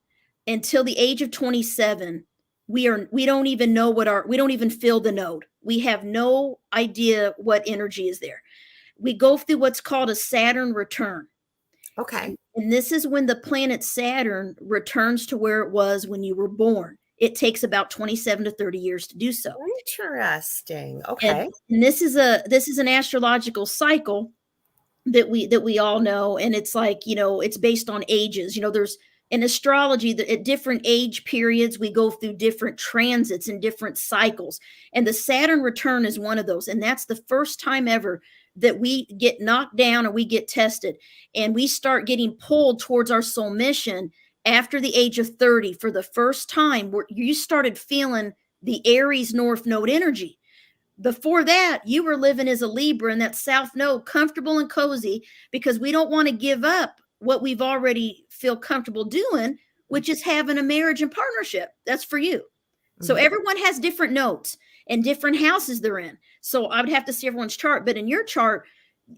until the age of 27, we don't even know we don't even feel the node. We have no idea what energy is there. We go through what's called a Saturn return. Okay. And this is when the planet Saturn returns to where it was when you were born. It takes about 27 to 30 years to do so. Interesting. And, Okay. and this is an astrological cycle that we all know, and it's like, it's based on ages. There's in astrology that at different age periods we go through different transits and different cycles, and the Saturn return is one of those, and that's the first time ever that we get knocked down or we get tested, and we start getting pulled towards our soul mission after the age of 30 for the first time, where you started feeling the Aries North Node energy. Before that, you were living as a Libra in that South Node, comfortable and cozy, because we don't want to give up what we've already feel comfortable doing, which is having a marriage and partnership. That's for you. So everyone has different nodes and different houses they're in. So I would have to see everyone's chart, but in your chart,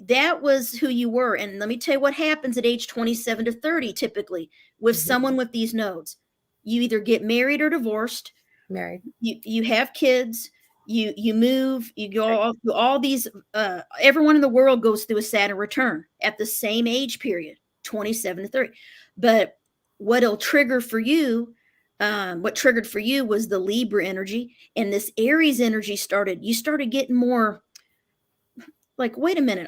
that was who you were. And let me tell you what happens at age 27 to 30, typically with someone with these nodes. You either get married or divorced. Married. You have kids, you move, you go through all these, everyone in the world goes through a Saturn return at the same age period, 27 to 30. But what it'll trigger for you, what triggered for you was the Libra energy, and this Aries energy you started getting more like, wait a minute,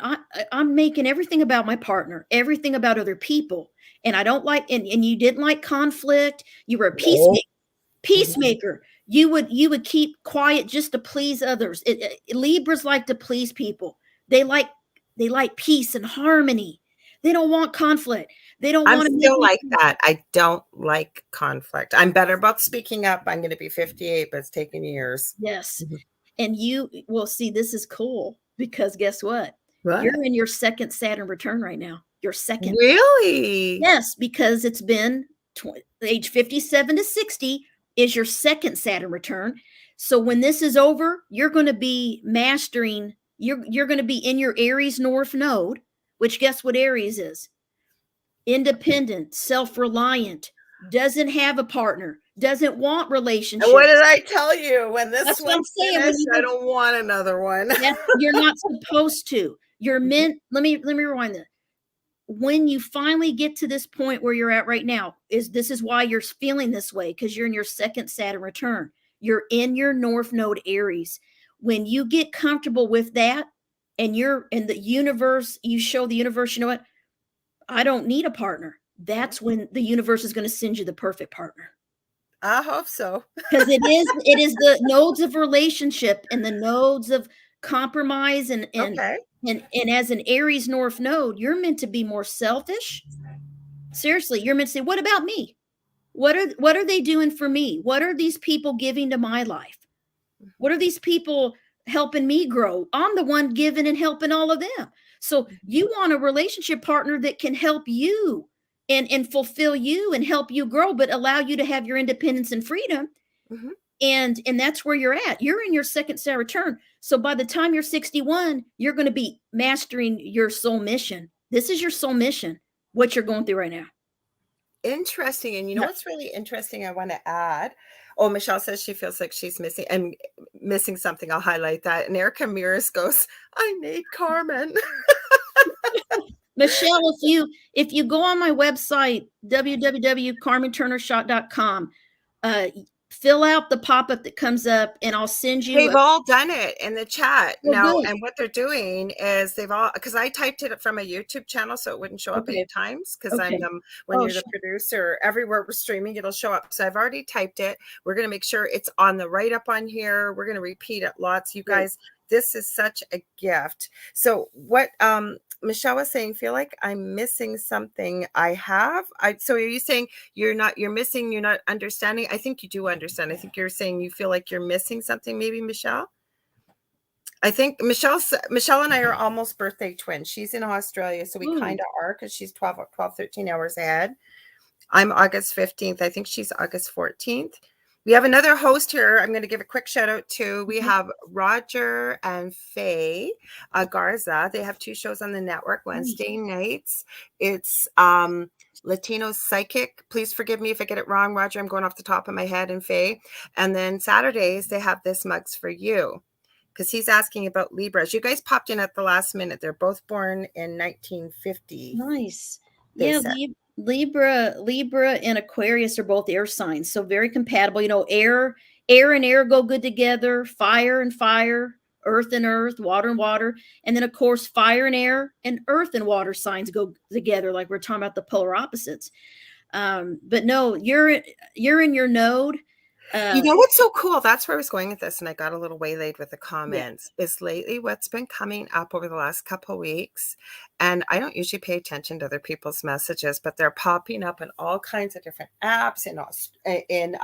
I'm making everything about my partner, everything about other people. And I don't like, and you didn't like conflict. You were a peacemaker. You would keep quiet just to please others. Libras like to please people. They like peace and harmony. They don't want conflict. They don't I'm want to still like that. I don't like conflict. I'm better about speaking up. I'm going to be 58, but it's taken years. Yes. And you will see, this is cool because guess what? What? You're in your second Saturn return right now. Your second. Really? Yes, because it's been age 57 to 60 is your second Saturn return. So when this is over, you're going to be mastering, you're going to be in your Aries North node, which guess what Aries is? Independent, self-reliant, doesn't have a partner, doesn't want relationships. And what did I tell you? When this That's what I'm one's saying. finished, I don't want another one. You're not supposed to. You're meant. Let me rewind that. When you finally get to this point where you're at right now, this is why you're feeling this way, because you're in your second Saturn return. You're in your North Node Aries. When you get comfortable with that, and you're in the universe, you show the universe, you know what? I don't need a partner. That's when the universe is going to send you the perfect partner. I hope so. Because it is the nodes of relationship and the nodes of compromise and as an Aries North node, you're meant to be more selfish. Seriously, you're meant to say, what about me? What are they doing for me? What are these people giving to my life? What are these people helping me grow? I'm the one giving and helping all of them. So you want a relationship partner that can help you and fulfill you and help you grow, but allow you to have your independence and freedom. And that's where you're at. You're in your second Saturn return. So by the time you're 61, you're going to be mastering your soul mission. This is your soul mission, what you're going through right now. Interesting. And you know what's really interesting I want to add? Oh, Michelle says she feels like she's missing something. I'll highlight that. And Erica Mears goes, I need Carmen. Michelle, if you go on my website, www.carmenturnerschott.com, fill out the pop-up that comes up and I'll send you. They've all done it in the chat now. And what they're doing is because I typed it from a YouTube channel so it wouldn't show up 8 times because I'm when you're the producer, everywhere we're streaming, it'll show up. So I've already typed it. We're going to make sure it's on the write-up on here. We're going to repeat it lots. You guys, this is such a gift. So what Michelle was saying, feel like I'm missing something I have. So are you saying you're not understanding? I think you do understand. I think you're saying you feel like you're missing something, maybe, Michelle? I think Michelle and I are almost birthday twins. She's in Australia, so we kind of are because she's 13 hours ahead. I'm August 15th. I think she's August 14th. We have another host here. I'm going to give a quick shout out to. We have Roger and Faye Garza. They have 2 shows on the network Wednesday nights. It's Latino Psychic. Please forgive me if I get it wrong, Roger. I'm going off the top of my head, and Faye. And then Saturdays, they have This Mug's for You, because he's asking about Libras. You guys popped in at the last minute. They're both born in 1950. Nice. Yeah, Libra and Aquarius are both air signs, so very compatible. You know, air and air go good together, fire and fire, earth and earth, water and water. And then of course, fire and air and earth and water signs go together, like we're talking about the polar opposites. But no, you're in your node. You know what's so cool? That's where I was going with this, and I got a little waylaid with the comments. Is lately what's been coming up over the last couple of weeks, and I don't usually pay attention to other people's messages, but they're popping up in all kinds of different apps and in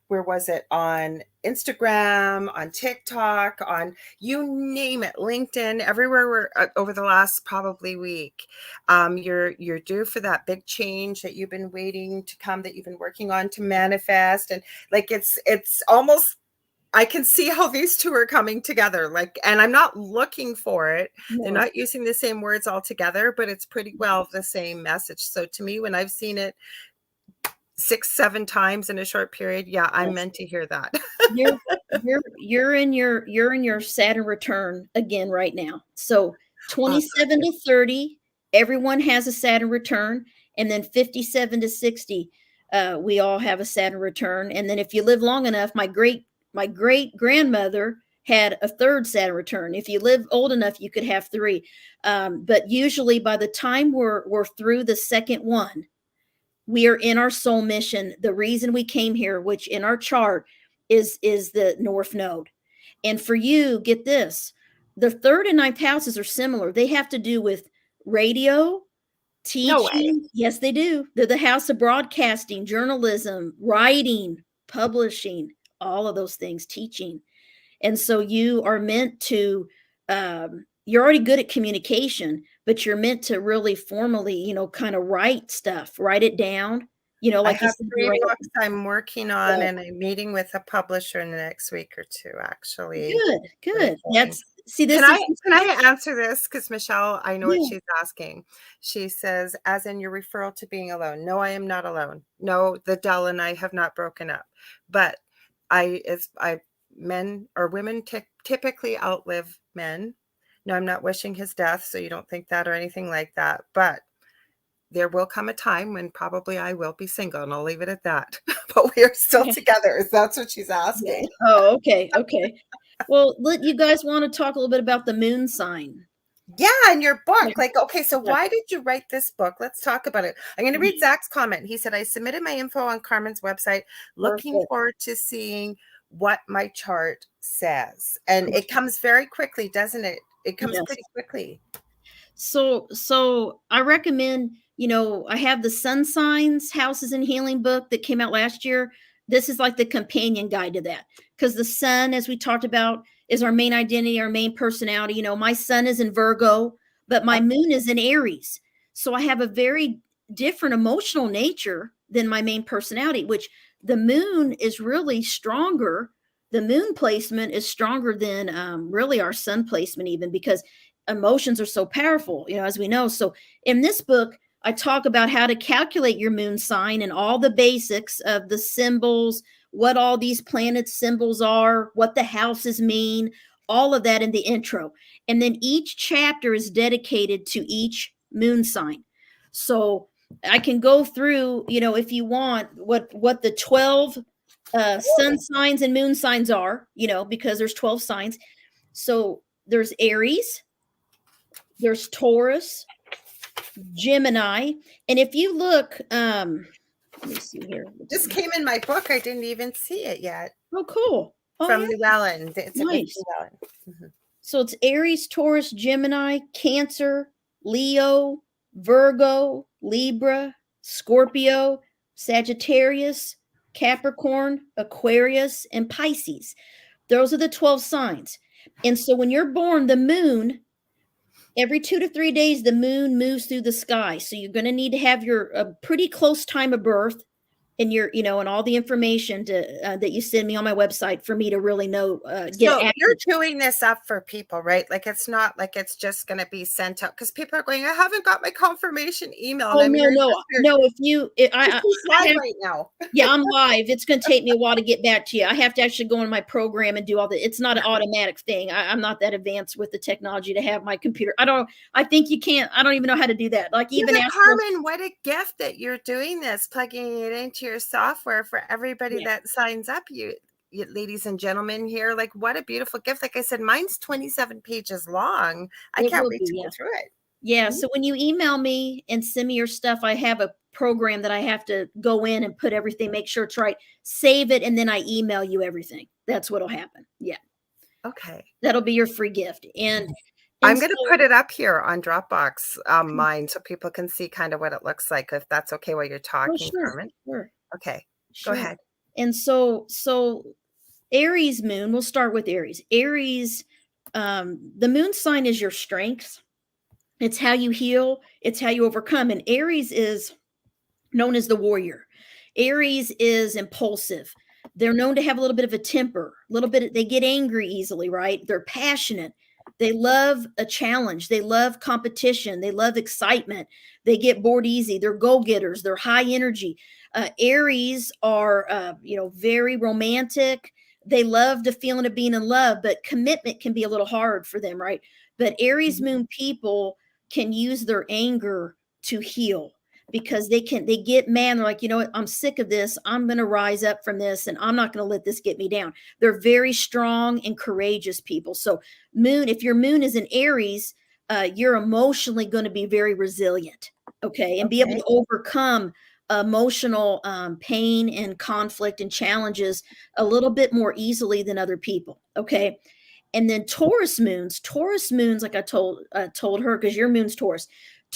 where was it, on Instagram, on TikTok, on you name it, LinkedIn, everywhere we're over the last probably week. You're due for that big change that you've been waiting to come, that you've been working on to manifest. And like it's almost, I can see how these two are coming together. Like, and I'm not looking for it. They're No. not using the same words altogether, but it's pretty well the same message. So to me, when I've seen it 6-7 times in a short period, yeah, I'm Yes. meant to hear that. You're in your Saturn return again right now. So Awesome. 27 to 30, everyone has a Saturn return, and then 57 to 60, we all have a Saturn return. And then if you live long enough, my great grandmother had a third Saturn return. If you live old enough, you could have three. But usually by the time we're through the second one, we are in our soul mission. The reason we came here, which in our chart is the North Node. And for you, get this, the third and ninth houses are similar. They have to do with radio, No way. teaching. Yes, they do. They're the house of broadcasting, journalism, writing, publishing, all of those things, teaching. And so you are meant to, you're already good at communication, but you're meant to really formally, kind of write stuff, write it down, I like you have said, you 3 write books I'm working on, it. and I'm meeting with a publisher in the next week or 2, actually. Good, Really good. exciting. See, Can this I is, can I answer this? Because Michelle, I know what yeah, she's asking. She says, as in your referral to being alone. No, I am not alone. No, the Dell and I have not broken up. But men or women typically outlive men. No, I'm not wishing his death, so you don't think that or anything like that. But there will come a time when probably I will be single, and I'll leave it at that. But we are still yeah, together. That's what she's yeah. asking. Oh, okay, okay. Well, you guys want to talk a little bit about the moon sign? Yeah, in your book. Yeah, Like, okay, so yeah, why did you write this book? Let's talk about it. I'm going to read Zach's comment. He said, I submitted my info on Carmen's website, looking perfect. forward to seeing what my chart says. And it Okay. comes very quickly, doesn't it? It comes Yes. pretty quickly. So I recommend, I have the Sun Signs Houses and Healing book that came out last year. This is like the companion guide to that, because the sun, as we talked about, is our main identity, our main personality. My sun is in Virgo, but my moon is in Aries. So I have a very different emotional nature than my main personality, which the moon is really stronger. The moon placement is stronger than really our sun placement, even because emotions are so powerful, as we know. So in this book, I talk about how to calculate your moon sign and all the basics of the symbols, what all these planet symbols are, what the houses mean, all of that in the intro. And then each chapter is dedicated to each moon sign. So I can go through, if you want, what the 12 sun signs and moon signs are, because there's 12 signs. So there's Aries, there's Taurus, Gemini, and if you look, let me see here. This came in my book. I didn't even see it yet. Oh, cool. Oh, From yeah, Llewellyn. It's with nice. Llewellyn. Mhm. So it's Aries, Taurus, Gemini, Cancer, Leo, Virgo, Libra, Scorpio, Sagittarius, Capricorn, Aquarius, and Pisces. Those are the 12 signs. And so when you're born, the moon, every 2 to 3 days, the moon moves through the sky. So you're going to need to have your a pretty close time of birth and and all the information that you send me on my website for me to really know, get So you're accurate. doing this up for people, right? Like it's not like it's just going to be sent out because people are going, I haven't got my confirmation email. And Oh, I'm no, your no, sister. no. If you, She's I live have, right now. yeah, I'm live. It's going to take me a while to get back to you. I have to actually go into my program and do all the. It's not an Yeah. automatic thing. I'm not that advanced with the technology to have my computer. I think you can't. I don't even know how to do that. Like Yeah, even but after. Carmen, what a gift that you're doing this, plugging it into your software for everybody Yeah, that signs up. You ladies and gentlemen here, like what a beautiful gift. Like I said, mine's 27 pages long. I it can't will wait be. to go Yeah. through it. Yeah. Mhm. So when you email me and send me your stuff, I have a program that I have to go in and put everything, make sure it's right, save it, and then I email you everything. That's what'll happen. Yeah. Okay. That'll be your free gift. And I'm so, going to put it up here on Dropbox, mine, so people can see kind of what it looks like, if that's okay while you're oh, talking, sure, Carmen. sure, Okay, go sure. ahead. And so Aries moon, we'll start with Aries. Aries, the moon sign is your strength. It's how you heal, it's how you overcome. And Aries is known as the warrior. Aries is impulsive. They're known to have a little bit of a temper, a little bit, they get angry easily, right? They're passionate. They love a challenge. They love competition. They love excitement. They get bored easy. They're go-getters. They're high energy. Aries are, very romantic. They love the feeling of being in love, but commitment can be a little hard for them, right? But Aries moon people can use their anger to heal because they get mad. They're like, you know what? I'm sick of this. I'm going to rise up from this and I'm not going to let this get me down. They're very strong and courageous people. So moon, if your moon is in Aries, you're emotionally going to be very resilient. Okay. And be able to overcome emotional pain and conflict and challenges a little bit more easily than other people. Okay. And then Taurus moons, like I told her, because your moon's Taurus,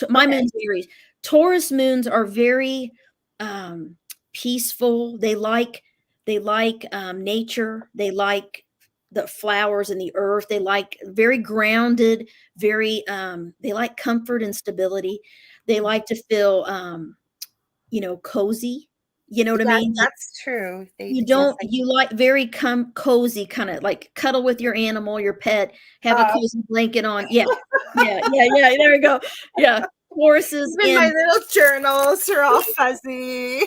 my moon's Aries. Taurus moons are very peaceful. They like nature. They like the flowers and the earth. They like very grounded, very they like comfort and stability. They like to feel cozy. You know what I Yes, mean? that's true. You Yes, don't you like very cozy, kind of like cuddle with your animal, your pet, have a cozy blanket on. Yeah. Yeah. There we go. Yeah. Horses even my little journals are all fuzzy.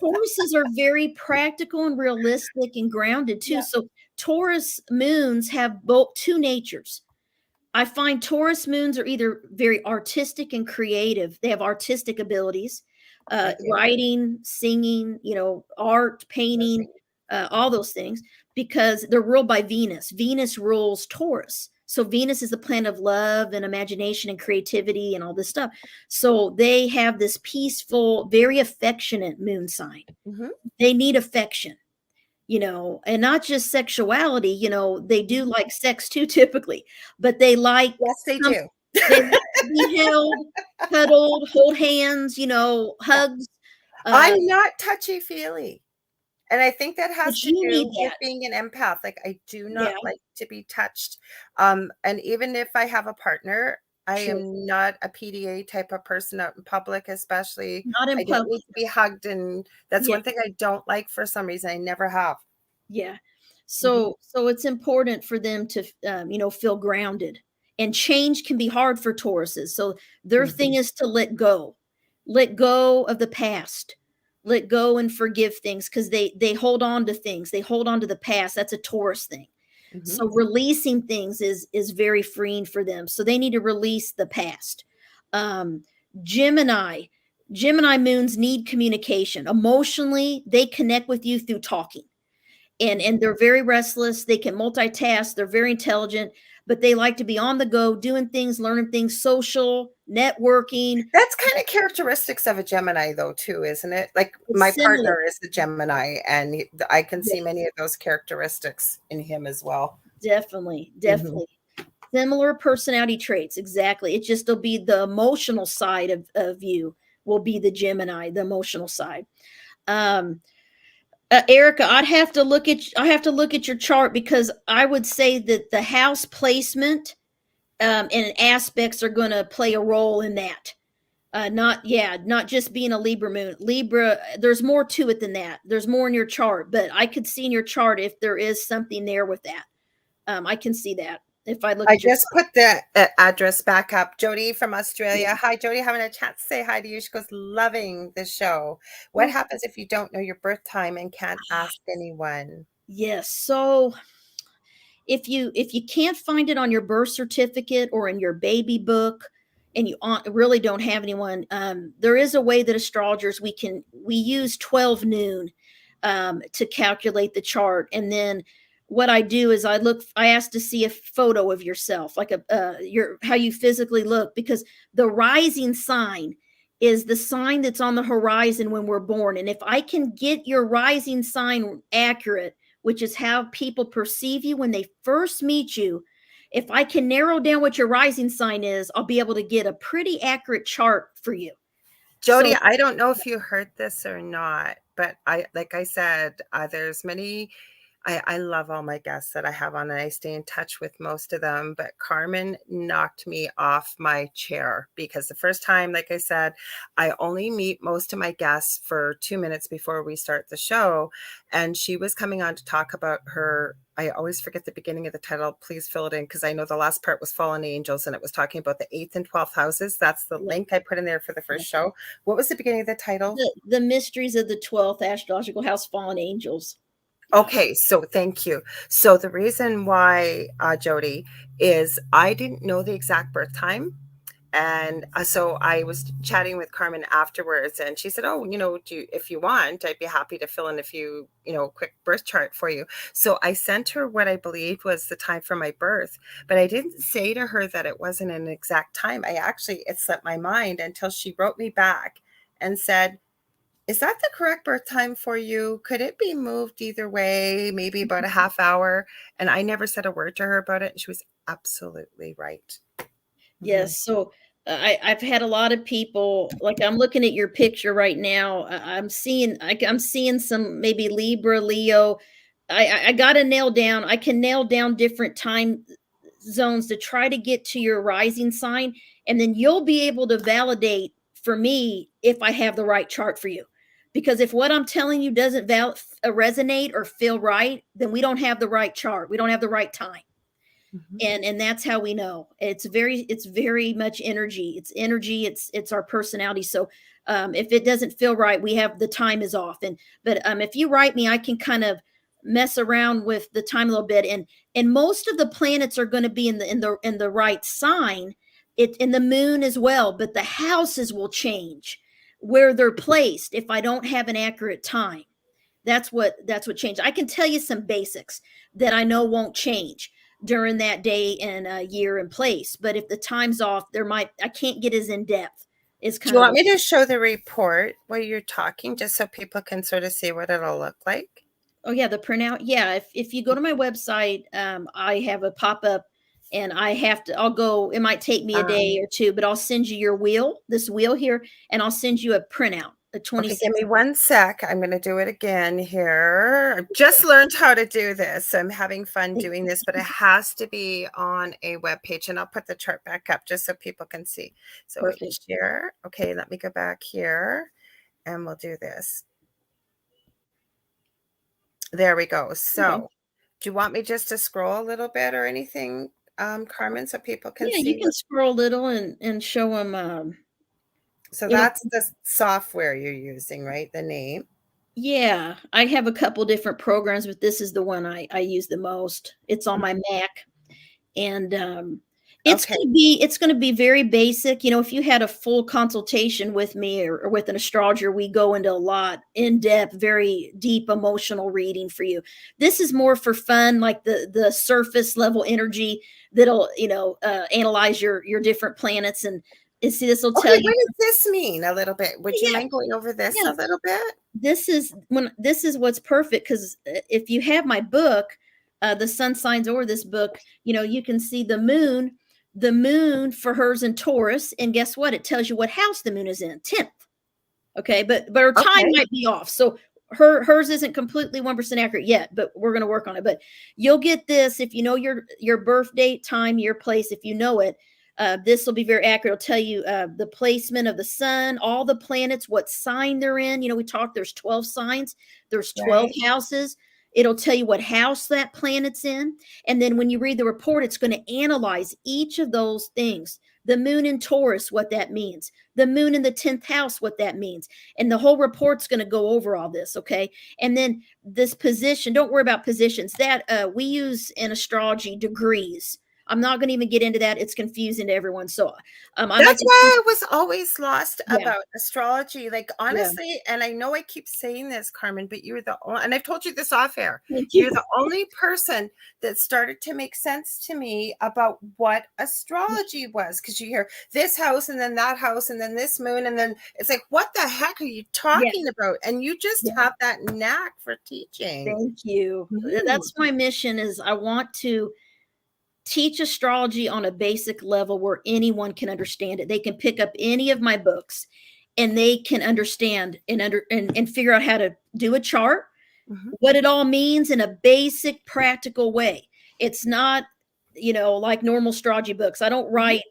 Horses are very practical and realistic and grounded too. Yeah. So Taurus moons have both two natures. I find Taurus moons are either very artistic and creative. They have artistic abilities, writing, singing, art, painting, all those things, because they're ruled by Venus. Venus rules Taurus. So Venus is the planet of love and imagination and creativity and all this stuff. So they have this peaceful, very affectionate moon sign. Mm-hmm. They need affection, and not just sexuality, they do like sex too typically, but they like Yes, they do. they like to be held, cuddled, hold hands, hugs. I'm not touchy-feely. And I think that has But to you need do with that. being an empath. Like, I do not Yeah, like to be touched. And even if I have a partner, I sure. am not a PDA type of person out in public, especially. Not in I don't public. need to be hugged. And that's Yeah, one thing I don't like for some reason. I never have. yeah. Mhm, So it's important for them to feel grounded. And change can be hard for Tauruses. So their thing mhm, is to let go. Let go of the past. Let go and forgive things, because they hold on to things. They hold on to the past. That's a Taurus thing. mhm. So releasing things is very freeing for them. So they need to release the past. Um, Gemini, Gemini moons need communication. Emotionally, they connect with you through talking. And they're very restless. They can multitask. They're very intelligent, but they like to be on the go, doing things, learning things, social, networking. That's kind of characteristics of a Gemini, though, too, isn't it? Like, It's my similar. partner is a Gemini, and I can Yeah, see many of those characteristics in him as well. definitely, Mhm. definitely. Similar personality traits. Exactly. It just will be the emotional side of you will be the Gemini, the emotional side. Um, Erica, I have to look at your chart, because I would say that the house placement and aspects are going to play a role in that. Not just being a Libra moon. Libra, there's more to it than that. There's more in your chart, but I could see in your chart if there is something there with that. I can see that if I look I at your just chart. put the address back up. Jody from Yeah. Australia. Hi, Jody. Having a chance to say hi to you. She goes, loving the show. What Oh, happens if you don't know your birth time and can't ask anyone? yes. So if you can't find it on your birth certificate or in your baby book, and you really don't have anyone, there is a way that astrologers we use 12 noon to calculate the chart. And then what I do is I ask to see a photo of yourself, like your how you physically look, because the rising sign is the sign that's on the horizon when we're born. And if I can get your rising sign accurate, which is how people perceive you when they first meet you, if I can narrow down what your rising sign is, I'll be able to get a pretty accurate chart for you. Jody, So I don't know if you heard this or not, but like I said, there's many. I love all my guests that I have on, and I stay in touch with most of them. But Carmen knocked me off my chair because the first time, like I said, I only meet most of my guests for 2 minutes before we start the show. And she was coming on to talk about her. I always forget the beginning of the title. Please fill it in because I know the last part was Fallen Angels and it was talking about the 8th and 12th houses. That's the yeah, link I put in there for the yeah. first show. What was the beginning of the title? The mysteries of the 12th astrological house, fallen angels. Yeah. Okay, so thank you. So the reason why, Jody, is I didn't know the exact birth time. And so I was chatting with Carmen afterwards, and she said, "Oh, if you want, I'd be happy to fill in a few, quick birth chart for you." So I sent her what I believed was the time for my birth, but I didn't say to her that it wasn't an exact time. It slipped my mind until she wrote me back and said, "Is that the correct birth time for you? Could it be moved either way, maybe about a half hour?" And I never said a word to her about it. And she was absolutely right. Mhm. Yes. So I've had a lot of people, like I'm looking at your picture right now. I'm seeing some maybe Libra, Leo. I got to nail down. I can nail down different time zones to try to get to your rising sign, and then you'll be able to validate for me if I have the right chart for you. Because if what I'm telling you doesn't resonate or feel right, then we don't have the right chart. We don't have the right time, Mhm. and that's how we know. It's very much energy. It's energy. It's our personality. So if it doesn't feel right, we have the time is off. But if you write me, I can kind of mess around with the time a little bit. And most of the planets are going to be in the right sign. It in the moon as well, but the houses will change where they're placed if I don't have an accurate time. That's what changed. I can tell you some basics that I know won't change during that day and year and place. But if the time's off, I can't get as in depth. Is Do kind you of want the me to show the report while you're talking, just so people can sort of see what it'll look like? Oh yeah, the printout. Yeah, if you go to my website, I have a pop up, and I'll go. It might take me a Um, day or two, but I'll send you this wheel here, and I'll send you a printout, a okay, give 26. me one sec. I'm going to do it again here. I've just learned how to do this. So I'm having fun doing this, but it has to be on a web page, and I'll put the chart back up just so people can see. So wait, Perfect. share. Okay, let me go back here and we'll do this. There we go. Okay. So do you want me just to scroll a little bit or anything, Carmen, so people can Yeah, you see can what? scroll a little and show them. So You know, that's the software you're using, right? The name. Yeah, I have a couple different programs, but this is the one I use the most. It's on my Mac, and it's Okay. gonna be very basic. If you had a full consultation with me or with an astrologer, we go into a lot in depth, very deep emotional reading for you. This is more for fun, like the surface level energy that'll analyze your different planets and see. This will tell Okay, you. what does this mean a little bit? Would you Yeah, mind going over this yeah. a little bit? This is what's perfect because if you have my book, the sun signs, or this book, you can see the moon for hers in Taurus, and guess what, it tells you what house the moon is in, 10th. Okay, but her time Okay. might be off, so hers isn't completely 1% accurate yet, but we're going to work on it. But you'll get this if you know your birth date, time, year, place. If you know it, this will be very accurate. It'll tell you the placement of the sun, all the planets, what sign they're in. We talked, there's 12 signs, there's 12 Right. houses. It'll tell you what house that planet's in. And then when you read the report, it's going to analyze each of those things. The moon in Taurus, what that means. The moon in the 10th house, what that means. And the whole report's going to go over all this. Okay. And then this position, don't worry about positions that we use in astrology degrees. I'm not going to even get into that. It's confusing to everyone. So I like That's to why keep, I was always lost yeah, about astrology. Like, yeah. honestly, and I know I keep saying this, Carmen, but you're the only, and I've told you this off air, Thank you're you. the only person that started to make sense to me about what astrology was. Because you hear this house and then that house and then this moon, and then it's like, what the heck are you Yeah, talking about? And you just yeah. have that knack for teaching. Thank you. Mhm. That's my mission is I want to teach astrology on a basic level where anyone can understand it. They can pick up any of my books and they can understand and figure out how to do a chart, Mhm. what it all means in a basic, practical way. It's not, like normal astrology books. I don't Mhm. write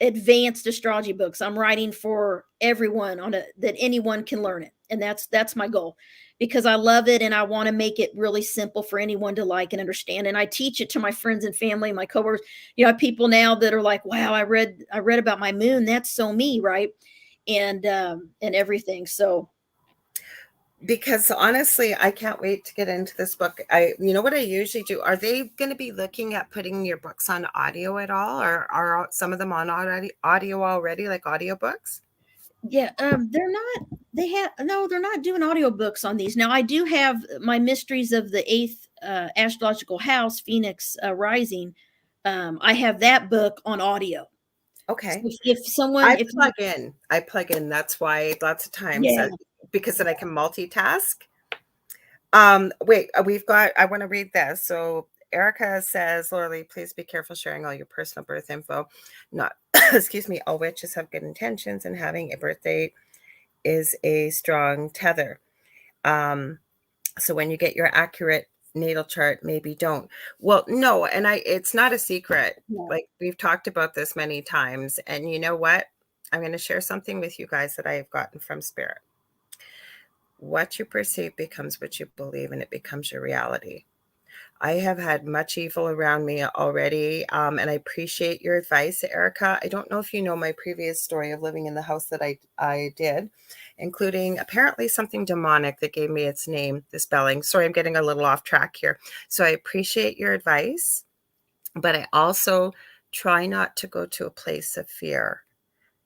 advanced astrology books. I'm writing for everyone that anyone can learn it. And that's my goal, because I love it and I want to make it really simple for anyone to like and understand. And I teach it to my friends and family, my coworkers. I have people now that are like, wow, I read about my moon. That's so me, right? And everything. So Because honestly, I can't wait to get into this book. You know what I usually do? Are they going to be looking at putting your books on audio at all, or are some of them on audio already, like audiobooks? yeah, they're not. They have no. They're not doing audiobooks on these now. I do have my Mysteries of the Eighth Astrological House, Phoenix Rising. I have that book on audio. So Okay. if someone, if you, I plug in. That's why lots of times, yeah, because then I can multitask. Wait, I want to read this. So Erica says, Lorilei, please be careful sharing all your personal birth info. Not, excuse me, all witches have good intentions, and having a birth date is a strong tether. Um, so when you get your accurate natal chart, maybe don't. Well, no, and it's not a secret. yeah, Like, we've talked about this many times, and you know what? I'm going to share something with you guys that I have gotten from Spirit. What you perceive becomes what you believe, and it becomes your reality. I have had much evil around me already, and I appreciate your advice, Erica. I don't know if you know my previous story of living in the house that I did, including apparently something demonic that gave me its name, the spelling. Sorry, I'm getting a little off track here. So I appreciate your advice, but I also try not to go to a place of fear.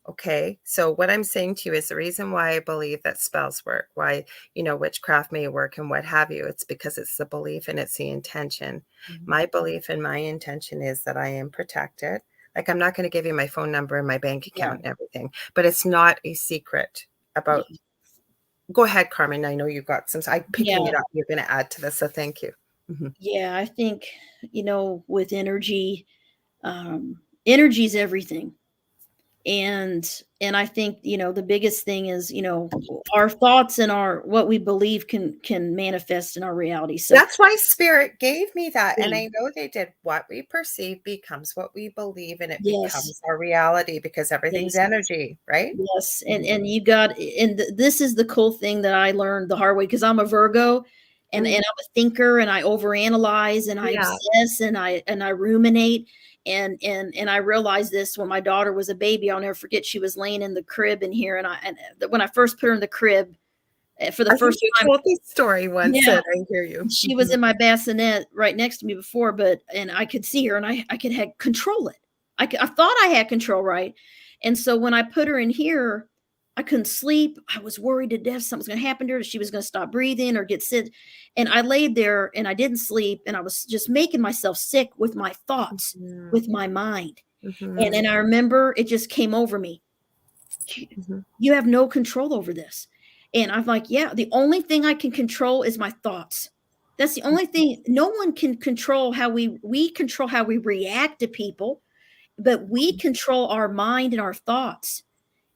Okay. So what I'm saying to you is the reason why I believe that spells work, why, witchcraft may work and what have you. It's because it's the belief and it's the intention. mhm, My belief and my intention is that I am protected. Like, I'm not going to give you my phone number and my bank yeah, account and everything, but it's not a secret about. yeah, Go ahead, Carmen. I know you've got some. I'm picking yeah, it up. You're going to add to this. So thank you. Mhm. yeah. I think with energy, energy is everything. And I think the biggest thing is our thoughts and our what we believe can manifest in our reality. So That's why Spirit gave me that, and yeah, I know they did. What we perceive becomes what we believe, and it yes, becomes our reality because everything's yes, energy, right? yes, and Mhm. and you got this is the cool thing that I learned the hard way, because I'm a Virgo, and Mm, I'm a thinker, and I overanalyze, and I yeah. obsess, and I ruminate, and I realized this when my daughter was a baby. I'll never forget. She was laying in the crib in here, and when I first put her in the crib for the I think first you time. told this story once, Yeah, and I hear you. she was Mhm. in my bassinet right next to me before, and I could see her, and I could have control it. I thought I had control, right? And so when I put her in here, I couldn't sleep. I was worried to death something was going to happen to her. She was going to stop breathing or get sick. And I laid there and I didn't sleep, and I was just making myself sick with my thoughts, Mhm. with my mind. And Mhm. then I remember it just came over me. Mhm. You have no control over this. And I'm like, yeah, the only thing I can control is my thoughts. That's the only thing. No one can control how we control how we react to people, but we control our mind and our thoughts.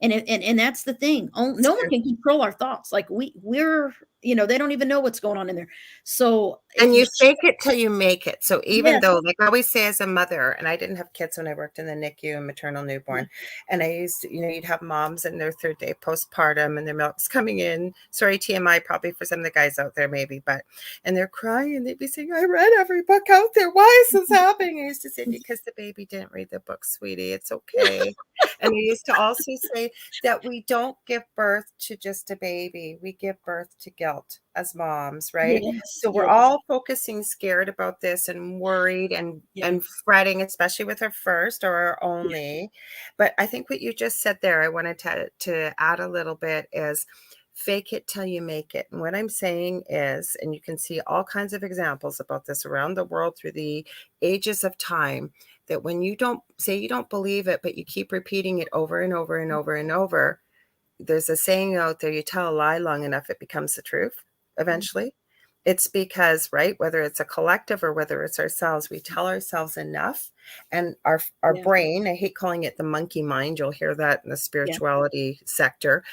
And that's the thing. It's No one true. can control our thoughts. Like we're, they don't even know what's going on in there. So if And you, you fake it till you make it. So even yes, though, like I always say as a mother, and I didn't have kids when I worked in the NICU and maternal yeah, newborn, and I used to, you'd have moms in their third day postpartum and their milk's coming in. Sorry, TMI, probably for some of the guys out there, maybe, and they're crying and they'd be saying, I read every book out there. Why is this happening? I used to say, because the baby didn't read the book, sweetie. It's okay. And I used to also say that we don't give birth to just a baby, we give birth to guilt as moms, right? yes, So we're yes, all focusing scared about this and worried yeah, and fretting, especially with our first or our yeah, only. But I think what you just said there, I wanted to add a little bit is fake it till you make it. And what I'm saying is, and you can see all kinds of examples about this around the world through the ages of time, that when you don't say you don't believe it, but you keep repeating it over and over and over and over, there's a saying out there, you tell a lie long enough, it becomes the truth eventually. It's because, right, whether it's a collective or whether it's ourselves, we tell ourselves enough, and our yeah, brain, I hate calling it the monkey mind, you'll hear that in the yeah, spirituality sector,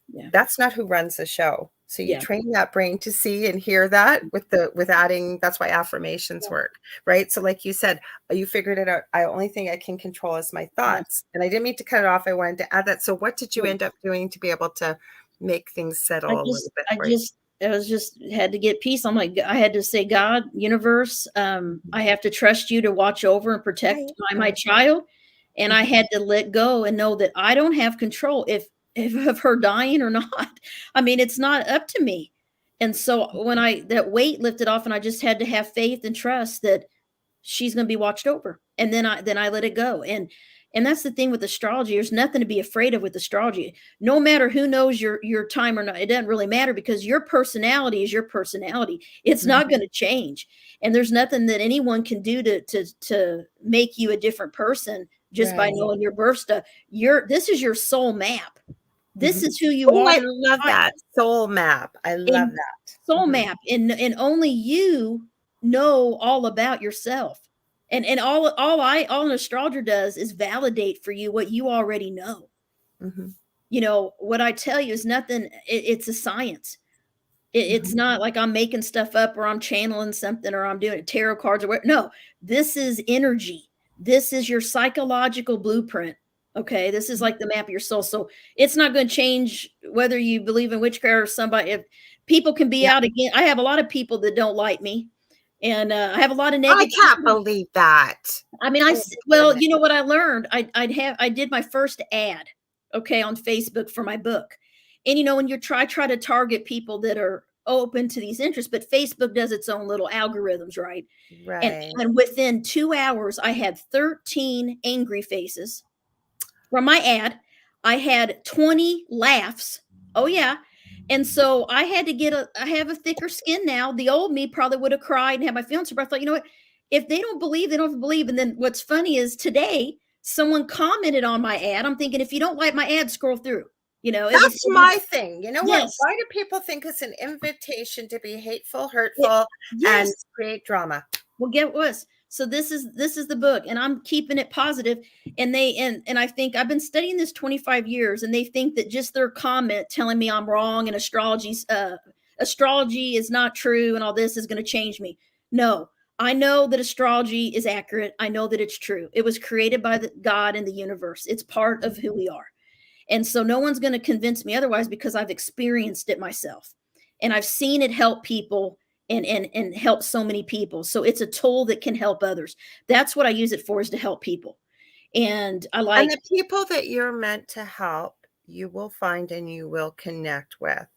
Yeah. That's not who runs the show. So you Yeah. train that brain to see and hear that with adding, that's why affirmations work, right? So like you said, you figured it out. I only thing I can control is my Yeah. thoughts. And I didn't mean to cut it off. I wanted to add that. So what did you Yeah. end up doing to be able to make things settle a little bit I for you? just, I was just had to get peace. I'm like, I had to say, God, universe, I have to trust you to watch over and protect Right, my right. child. And I Mhm, had to let go and know that I don't have control if of her dying or not. I mean, it's not up to me. And so when that weight lifted off and I just had to have faith and trust that she's going to be watched over, and then I let it go. And that's the thing with astrology, there's nothing to be afraid of with astrology. No matter who knows your time or not, it doesn't really matter, because your personality is your personality. It's mhm, not going to change, and there's nothing that anyone can do to make you a different person just by right. knowing your birth stuff. This is your soul map. This Mhm. is who you Oh, are. I love that soul map. I love In that. soul Mhm, map, and only you know all about yourself. And all an astrologer does is validate for you what you already know. mhm, What I tell you is nothing. It's a science. It's mhm. not like I'm making stuff up, or I'm channeling something, or I'm doing tarot cards, or what. No, this is energy. This is your psychological blueprint. Okay, this is like the map of your soul. So it's not going to change whether you believe in witchcraft or somebody. If people can be Yeah. out again, I have a lot of people that don't like me, and I have a lot of I can't negativity. believe that. I mean, Oh my well, goodness. you know what I learned? I did my first ad, okay, on Facebook for my book. And when you try to target people that are open to these interests, but Facebook does its own little algorithms, right? And Right. and within 2 hours I had 13 angry faces from my ad. I had 20 laughs. Oh yeah. And so I have a thicker skin now. The old me probably would have cried and had my feelings hurt, but I thought, you know what? If they don't believe, they don't believe. And then what's funny is today someone commented on my ad. I'm thinking, if you don't like my ad, scroll through. That's my thing. You know what? Yes. Why do people think it's an invitation to be hateful, It, hurtful, and yes. create drama? Well, get was. So this is the book, and I'm keeping it positive. And I think I've been studying this 25 years, and they think that just their comment telling me I'm wrong and astrology is not true and all this is going to change me. No, I know that astrology is accurate. I know that it's true. It was created by God and the universe. It's part of who we are. And so no one's going to convince me otherwise, because I've experienced it myself. And I've seen it help people and help so many people. So it's a tool that can help others. That's what I use it for, is to help people. And I And like, the people that you're meant to help, you will find and you will connect with,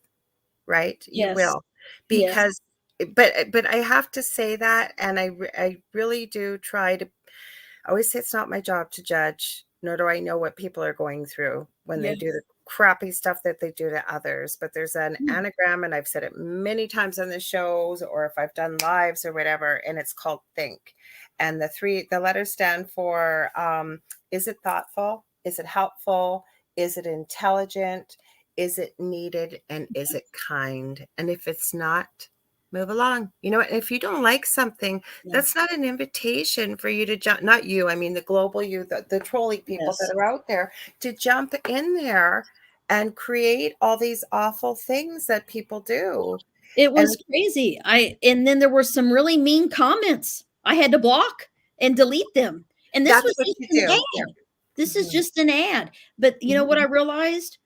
right? You yes, will. yes, Because but I have to say that, and I really do try to, I always say it's not my job to judge, nor do I know what people are going through when they do yes, the crappy stuff that they do to others. But there's an yeah. anagram, and I've said it many times on the shows or if I've done lives or whatever, and it's called think. And the letters stand for, is it thoughtful? Is it helpful? Is it intelligent? Is it needed? And is it kind? And if it's not, move along. You know what? If you don't like something, Yeah. that's not an invitation for you to jump, not you, I mean the global you, the trolling people that Yes. are out there, to jump in there and create all these awful things that people do. It And was crazy. And then there were some really mean comments. I had to block and delete them. And this that's was what just you an do. Yeah. ad. This is Mhm. just an ad. But you know Mhm. what I realized?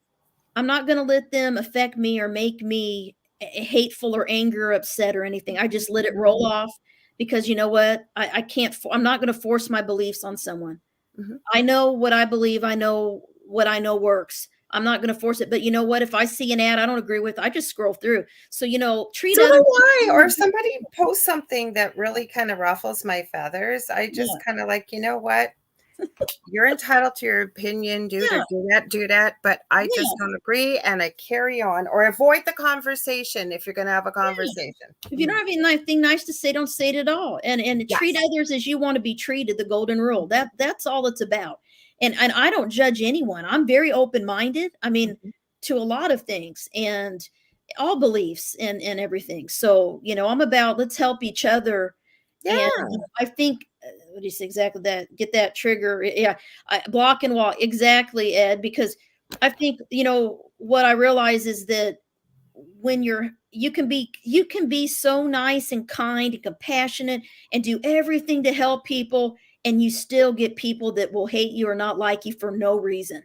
I'm not going to let them affect me or make me hateful or anger or upset or anything. I just let it roll off, because you know what? I can't, I'm not going to force my beliefs on someone. Mhm. I know what I believe. I know what I know works. I'm not going to force it. But you know what? If I see an ad I don't agree with, I just scroll through. So, treat So others. do I. Or if somebody posts something that really kind of ruffles my feathers, I Yeah. just kind of like, you know what? You're entitled to your opinion, dude, or Yeah. do that, but I Yeah. just don't agree, and I carry on or avoid the conversation if you're gonna have a Yeah. conversation. If you don't Mhm. have anything nice to say, don't say it at all. And treat Yes. others as you want to be treated, the golden rule. That's all it's about. And I don't judge anyone. I'm very open-minded. I mean, Mhm. to a lot of things and all beliefs and everything. So, I'm about, let's help each other. And Yeah. I think, what do you say exactly that? Get that trigger. Yeah. Block and walk. Exactly, Ed, because I think, what I realize is that when you can be so nice and kind and compassionate and do everything to help people, and you still get people that will hate you or not like you for no reason.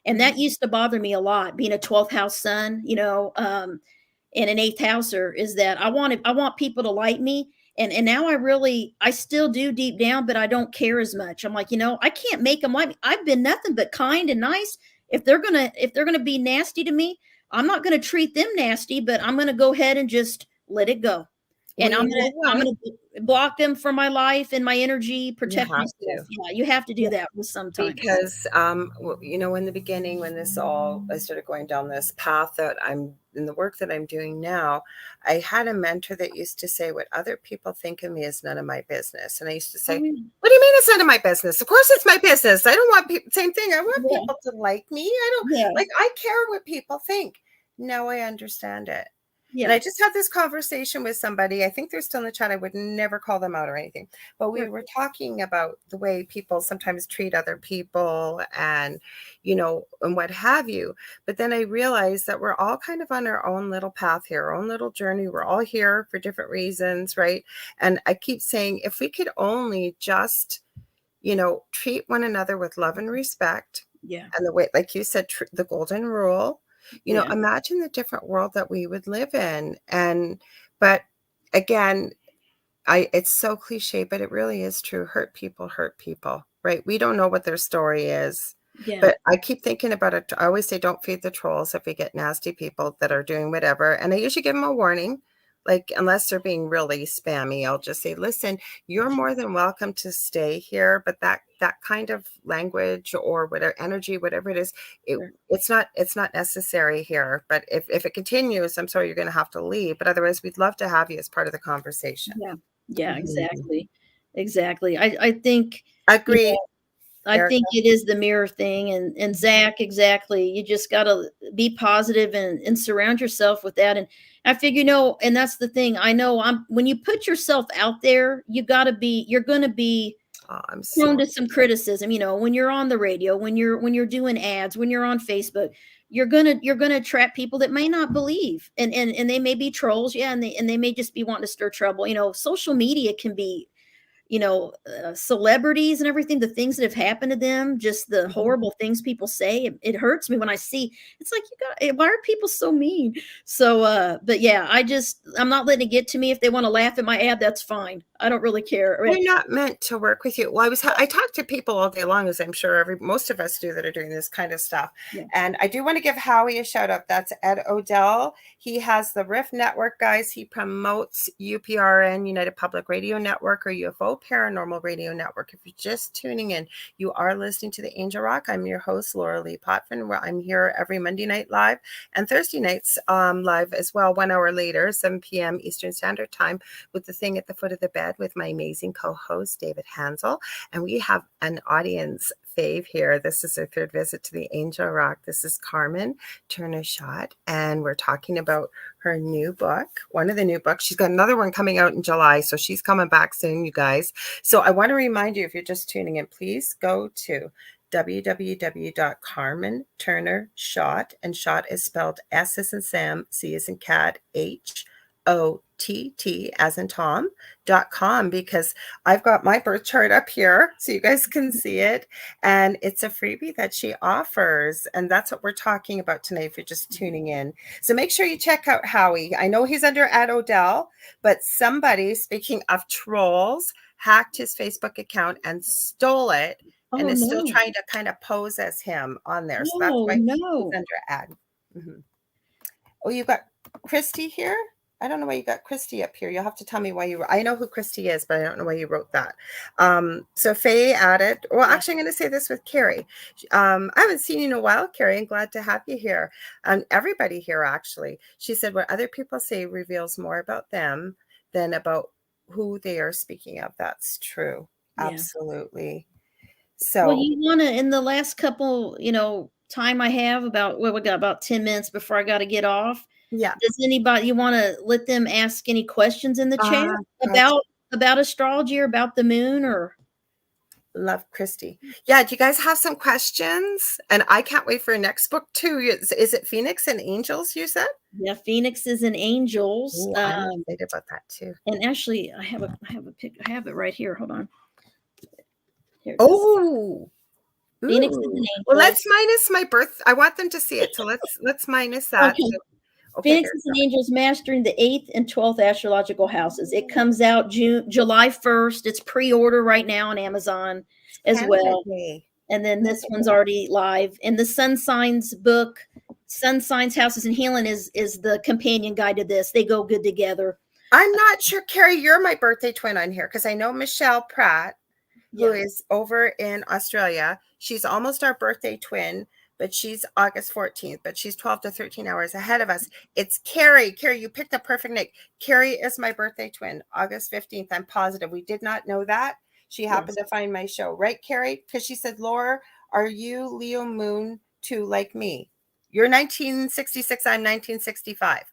And Mhm. that used to bother me a lot, being a 12th house sun, and an eighth houser, is that I want people to like me. And now I still do deep down, but I don't care as much. I'm like, I can't make them like me. I've been nothing but kind and nice. If they're gonna be nasty to me, I'm not going to treat them nasty, but I'm going to go ahead and just let it go. Well, And you know I'm what? going to block them from my life and my energy, You protect have myself. to. Yeah, you have to do that with sometimes. Because in the beginning, when I started going down this path that I'm in, the work that I'm doing now, I had a mentor that used to say, what other people think of me is none of my business. And I used to Oh, say, yeah. what do you mean it's none of my business? Of course it's my business. I don't want people, same thing, I want Yeah. people to like me. I don't, Yeah. like, I care what people think. Now I understand it. And Yeah. I just had this conversation with somebody. I think they're still in the chat. I would never call them out or anything. But we Sure. were talking about the way people sometimes treat other people and, and what have you. But then I realized that we're all kind of on our own little path here, our own little journey. We're all here for different reasons, right? And I keep saying, if we could only just, treat one another with love and respect, Yeah. and the way, like you said, the golden rule, Yeah. imagine the different world that we would live in. But again, it's so cliche, but it really is true. Hurt people, right? We don't know what their story is. Yeah. But I keep thinking about it. I always say, don't feed the trolls if we get nasty people that are doing whatever. And I usually give them a warning. Like, unless they're being really spammy, I'll just say, listen, you're more than welcome to stay here. But that kind of language or whatever energy, whatever it is, Sure. it's not necessary here. But if it continues, I'm sorry, you're going to have to leave. But otherwise, we'd love to have you as part of the conversation. Yeah. Yeah. Mhm. Exactly. Exactly. I think, you Agreed, know, I Erica. think it is the mirror thing, and Zach, exactly. You just gotta be positive and surround yourself with that. And I figure, and that's the thing. I know when you put yourself out there, you're gonna be Oh, I'm prone so to some criticism. When you're on the radio, when you're doing ads, when you're on Facebook, you're gonna attract people that may not believe, and they may be trolls, yeah, and they may just be wanting to stir trouble. Social media can be, celebrities and everything, the things that have happened to them, just the mhm. horrible things people say. It hurts me when I see. It's like, why are people so mean? So, but yeah, I'm not letting it get to me. If they want to laugh at my ad, that's fine. I don't really care. They're not meant to work with you. Well, I talk to people all day long, as I'm sure most of us do that are doing this kind of stuff. Yeah, And I do want to give Howie a shout out. That's Ed Odell. He has the Riff Network, guys. He promotes UPRN, United Public Radio Network, or UFO Paranormal Radio Network. If you're just tuning in, you are listening to the Angel Rock. I'm your host, Lorilei Potvin, where I'm here every Monday night live and Thursday nights live as well, 1 hour later, 7 p.m. Eastern Standard Time, with the thing at the foot of the bed with my amazing co-host, David Hansel. And we have an audience fave here. This is our third visit to the Angel Rock. This is Carmen Turner-Schott, and we're talking about her new book, one of the new books. She's got another one coming out in July, so she's coming back soon, you guys. So I want to remind you, if you're just tuning in, please go to www.carmenturnerschott, and Schott is spelled S as in Sam, C as in cat, HOTT as in Tom.com, because I've got my birth chart up here so you guys can see it. And it's a freebie that she offers. And that's what we're talking about tonight if you're just tuning in. So make sure you check out Howie. I know he's under at Odell, but somebody, speaking of trolls, hacked his Facebook account and stole it, and oh is still no, trying to kind of pose as him on there. So that's no, why he's no, under ad. Mm-hmm. Oh, you got Christy here? I don't know why you got Christy up here. You'll have to tell me why I know who Christy is, but I don't know why you wrote that. So Faye added, well, yeah, actually, I'm going to say this with Carrie. I haven't seen you in a while, Carrie. I'm glad to have you here. Everybody here, actually. She said, what other people say reveals more about them than about who they are speaking of. That's true. yeah. Absolutely. Well, So, you wanna, in the last couple, time I have, we got about 10 minutes before I gotta get off. yeah. Does anybody you wanna let them ask any questions in the chat Gotcha. about astrology or about the moon, or Love Christy. Yeah, do you guys have some questions? And I can't wait for your next book too. Is it Phoenix and Angels, you said? Yeah, Phoenixes and Angels. Oh, I'm excited about that too. And actually, I have a pic. I have it right here. Hold on. Here it is. Oh, Phoenixes and ooh. Well, Angels. let's minus my birth. I want them to see it, so let's minus that. Okay. So, okay, here. Phoenixes and Angels Mastering the 8th and 12th Astrological Houses. It comes out July 1st. It's pre-order right now on Amazon as Canada well. Day. And then this one's already live. And the Sun Signs book, Sun Signs Houses and Healing is the companion guide to this. They go good together. I'm not sure, Carrie, you're my birthday twin on here because I know Michelle Pratt, who is over in Australia. She's almost our birthday twin, but she's August 14th, but she's 12 to 13 hours ahead of us. It's Carrie. Carrie, you picked a perfect nick. Carrie is my birthday twin, August 15th. I'm positive. We did not know that. She happened to find my show. Right, Carrie? Because she said, Laura, are you Leo Moon too, like me? You're 1966. I'm 1965.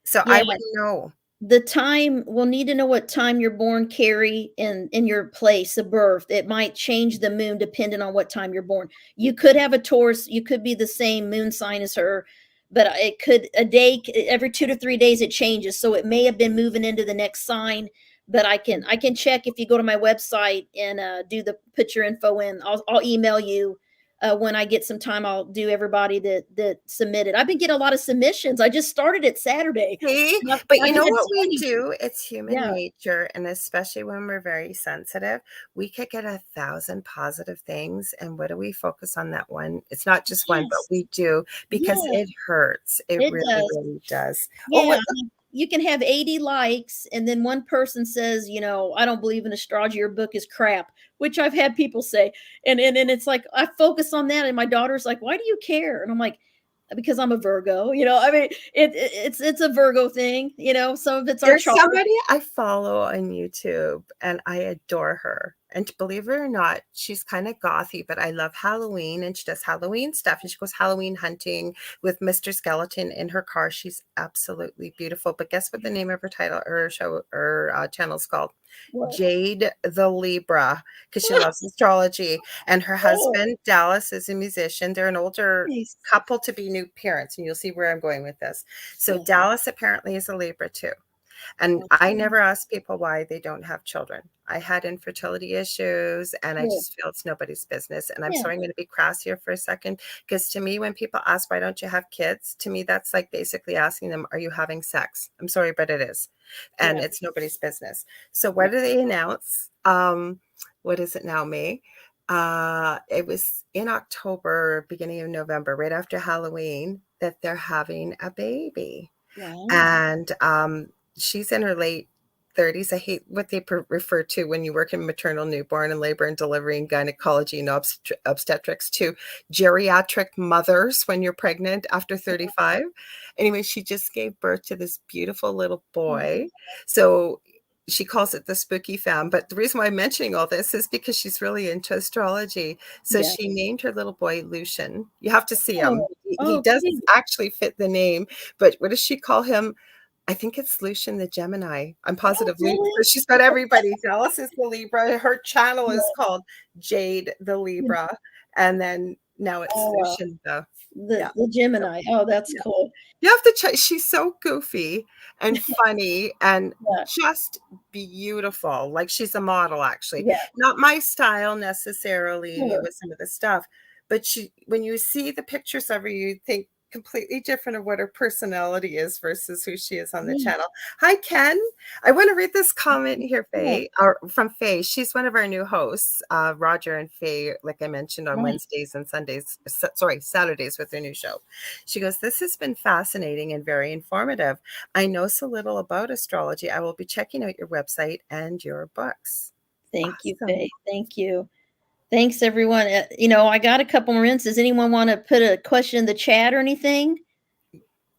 So I wouldn't know. The time, we'll need to know what time you're born, Carrie, in your place of birth. It might change the moon depending on what time you're born. You could have a Taurus, you could be the same moon sign as her, but it could every 2 to 3 days it changes. So it may have been moving into the next sign, but I can check if you go to my website and put your info in. I'll email you. When I get some time, I'll do everybody that submitted. I've been getting a lot of submissions. I just started it Saturday. See? But you know what we do? It's human nature, and especially when we're very sensitive, we could get 1,000 positive things. And what do we focus on that one? It's not just one, but we do because it hurts. It really, really does. Yeah. You can have 80 likes and then one person says, I don't believe in astrology, your book is crap, which I've had people say. And it's like, I focus on that. And my daughter's like, why do you care? And I'm like, because I'm a Virgo, I mean, it's a Virgo thing, some of it's our There's chart. somebody I follow on YouTube and I adore her. And believe it or not, she's kind of gothy, but I love Halloween and she does Halloween stuff. And she goes Halloween hunting with Mr. Skeleton in her car. She's absolutely beautiful. But guess what the name of her title or show or channel is called? What? Jade the Libra, because she loves astrology. And her husband, Dallas, is a musician. They're an older couple to be new parents. And you'll see where I'm going with this. So Dallas apparently is a Libra too. And I never ask people why they don't have children. I had infertility issues and I just feel it's nobody's business. And I'm sorry, I'm going to be crass here for a second, because to me, when people ask, why don't you have kids? To me, that's like basically asking them, are you having sex? I'm sorry, but it is. And it's nobody's business. So what do they announce? What is it now, May? It was in October, beginning of November, right after Halloween, that they're having a baby. Wow. And she's in her late 30s. I hate what they refer to when you work in maternal, newborn, and labor and delivery and gynecology and obstetrics to geriatric mothers when you're pregnant after 35. Anyway, she just gave birth to this beautiful little boy. So she calls it the spooky fam. But the reason why I'm mentioning all this is because she's really into astrology. So she named her little boy Lucian. You have to see him. He doesn't actually fit the name. But what does she call him? I think it's Lucian the Gemini. I'm positive. Really? She's got everybody. Dallas is the Libra. Her channel is called Jade the Libra. And then now it's Lucian the Gemini. Oh, that's cool. You have to check. She's so goofy and funny and just beautiful. Like she's a model, actually. Not my style necessarily with some of the stuff. But when you see the pictures of her, you think completely different of what her personality is versus who she is on the channel. Hi, Ken. I want to read this comment here, Faye, or from Faye. She's one of our new hosts, Roger and Faye, like I mentioned, on Wednesdays and Saturdays with their new show. She goes, this has been fascinating and very informative. I know so little about astrology. I will be checking out your website and your books. Thank you, Faye. Thank you. Thanks, everyone. I got a couple more in. Does anyone want to put a question in the chat or anything?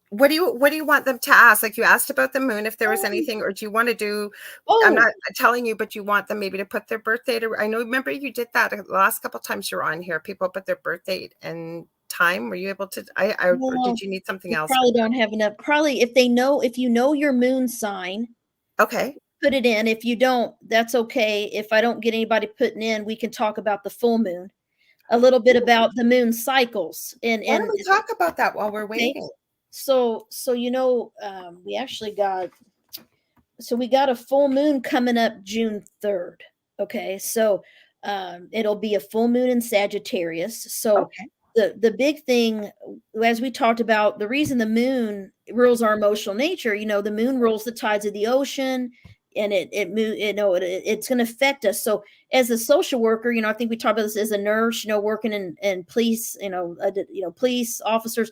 What do you want them to ask? Like you asked about the moon, if there was anything, or do you want to do? I'm not telling you, but you want them maybe to put their birth date. I know. Remember, you did that the last couple of times you were on here. People put their birth date and time. Were you able to? Or did you need something else? Probably don't have enough. Probably if you know your moon sign. Okay. put it in. If you don't, that's okay. If I don't get anybody putting in, we can talk about the full moon, a little bit about the moon cycles. Why don't we talk about that while we're Okay. waiting? So we actually got we got a full moon coming up June 3rd. Okay. So it'll be a full moon in Sagittarius. So Okay. the big thing, as we talked about, the reason the moon rules our emotional nature, the moon rules the tides of the ocean, and it's going to affect us. So as a social worker, I think we talked about this as a nurse, working in police, police officers,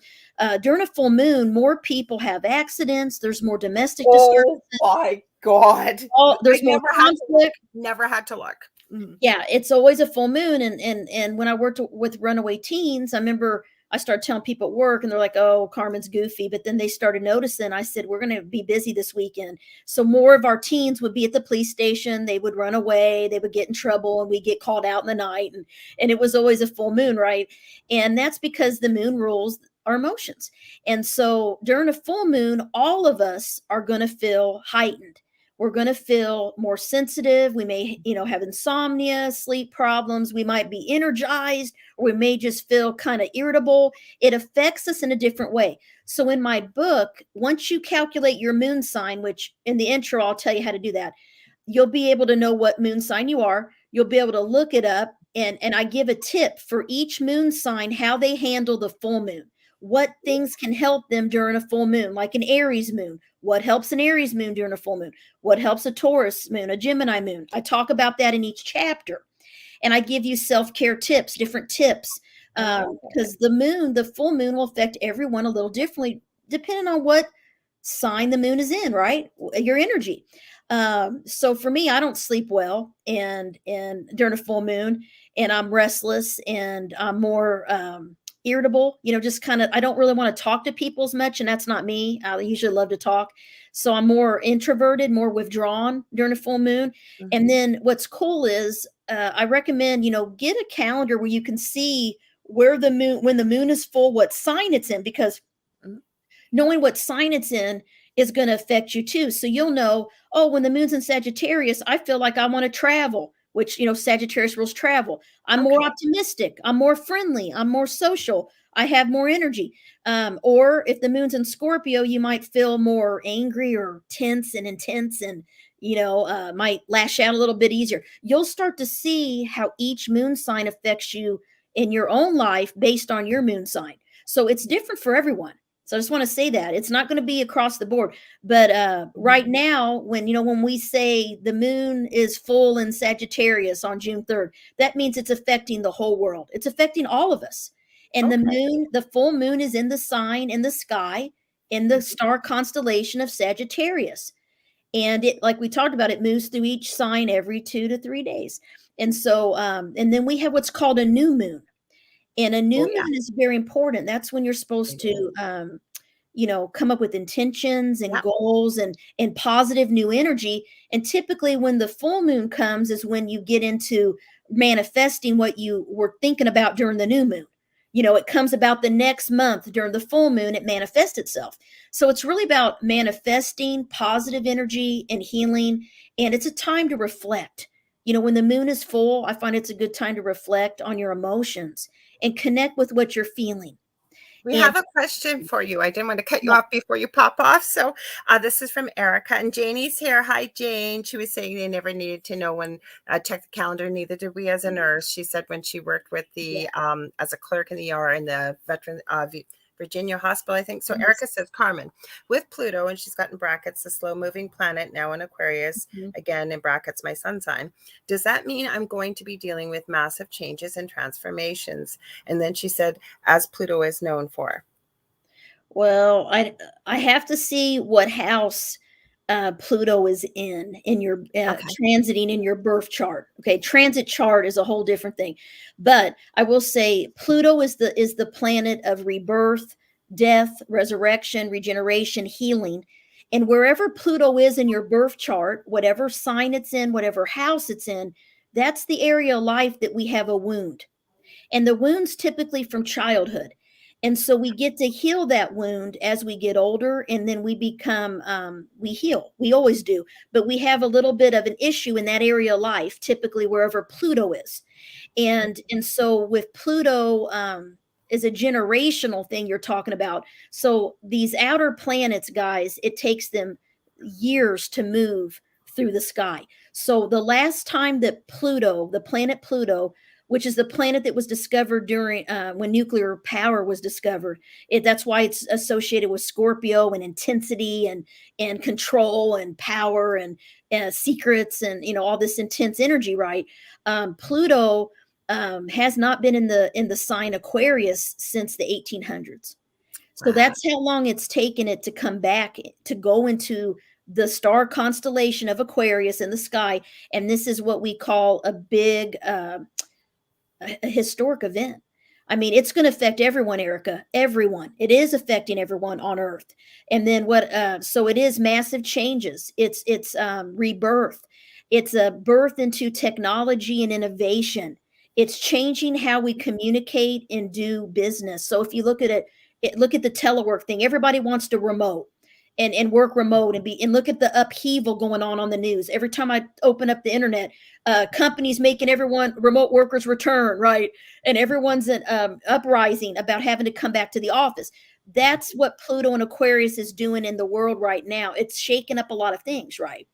during a full moon, more people have accidents. There's more domestic Oh disturbances. my God. I There's more conflict. never had to look. Mm. Yeah, it's always a full moon. And when I worked with runaway teens, I remember I started telling people at work, and they're like, "Oh, Carmen's goofy." But then they started noticing. I said, "We're going to be busy this weekend." So more of our teens would be at the police station. They would run away. They would get in trouble, and we get called out in the night. And it was always a full moon, right? And that's because the moon rules our emotions. And so during a full moon, all of us are going to feel heightened. We're going to feel more sensitive. We may, have insomnia, sleep problems. We might be energized, or we may just feel kind of irritable. It affects us in a different way. So in my book, once you calculate your moon sign, which in the intro, I'll tell you how to do that, you'll be able to know what moon sign you are. You'll be able to look it up. And I give a tip for each moon sign, how they handle the full moon, what things can help them during a full moon, like an Aries moon. What helps an Aries moon during a full moon? What helps a Taurus moon, a Gemini moon? I talk about that in each chapter. And I give you self-care tips, different tips, because the full moon will affect everyone a little differently, depending on what sign the moon is in, right? Your energy. So for me, I don't sleep well and during a full moon, and I'm restless, and I'm more irritable, just kind of, I don't really want to talk to people as much, and that's not me. I usually love to talk. So I'm more introverted, more withdrawn during a full moon. Mm-hmm. And then what's cool is I recommend, get a calendar where you can see where the moon, when the moon is full, what sign it's in, because knowing what sign it's in is going to affect you too. So you'll know, oh, when the moon's in Sagittarius, I feel like I want to travel, which, Sagittarius rules travel. I'm more optimistic. I'm more friendly. I'm more social. I have more energy. Or if the moon's in Scorpio, you might feel more angry or tense and intense, and, might lash out a little bit easier. You'll start to see how each moon sign affects you in your own life based on your moon sign. So it's different for everyone. So I just want to say that it's not going to be across the board. But right now, when we say the moon is full in Sagittarius on June 3rd, that means it's affecting the whole world. It's affecting all of us. And the full moon is in the sign in the sky, in the star constellation of Sagittarius. And it, like we talked about, it moves through each sign every 2 to 3 days. And so, and then we have what's called a new moon. And a new moon is very important. That's when you're supposed to, come up with intentions and goals and positive new energy. And typically when the full moon comes is when you get into manifesting what you were thinking about during the new moon. It comes about the next month during the full moon, it manifests itself. So it's really about manifesting positive energy and healing. And it's a time to reflect. When the moon is full, I find it's a good time to reflect on your emotions and connect with what you're feeling. We have a question for you. I didn't want to cut you off before you pop off. So this is from Erica, and Janie's here. Hi, Jane. She was saying they never needed to know when check the calendar. Neither did we as a nurse. She said when she worked with the as a clerk in the ER in the veteran Virginia hospital, I think. So Erica says, Carmen, with Pluto, and she's got in brackets the slow moving planet now in Aquarius, again in brackets my sun sign, does that mean I'm going to be dealing with massive changes and transformations? And then she said, as Pluto is known for. Well, I have to see what house Pluto is in your transiting in your birth chart. Okay, transit chart is a whole different thing, but I will say Pluto is the planet of rebirth, death, resurrection, regeneration, healing, and wherever Pluto is in your birth chart, whatever sign it's in, whatever house it's in, that's the area of life that we have a wound, and the wound's typically from childhood. And so we get to heal that wound as we get older, and then we become, we heal. We always do. But we have a little bit of an issue in that area of life, typically wherever Pluto is. And so with Pluto, is a generational thing you're talking about. So these outer planets, guys, it takes them years to move through the sky. So the last time that Pluto, the planet Pluto, which is the planet that was discovered during when nuclear power was discovered. That's why it's associated with Scorpio and intensity and control and power and secrets and all this intense energy, right? Pluto has not been in the sign Aquarius since the 1800s. So Wow. that's how long it's taken it to come back to go into the star constellation of Aquarius in the sky. And this is what we call a big a historic event. I mean, it's going to affect everyone, Erica. Everyone. It is affecting everyone on Earth. And then what? So it is massive changes. It's rebirth. It's a birth into technology and innovation. It's changing how we communicate and do business. So if you look at look at the telework thing. Everybody wants to remote and work remote and look at the upheaval going on the news. Every time I open up the internet, companies making everyone remote workers return, right? And everyone's an uprising about having to come back to the office. That's what Pluto and Aquarius is doing in the world right now. It's shaking up a lot of things, right?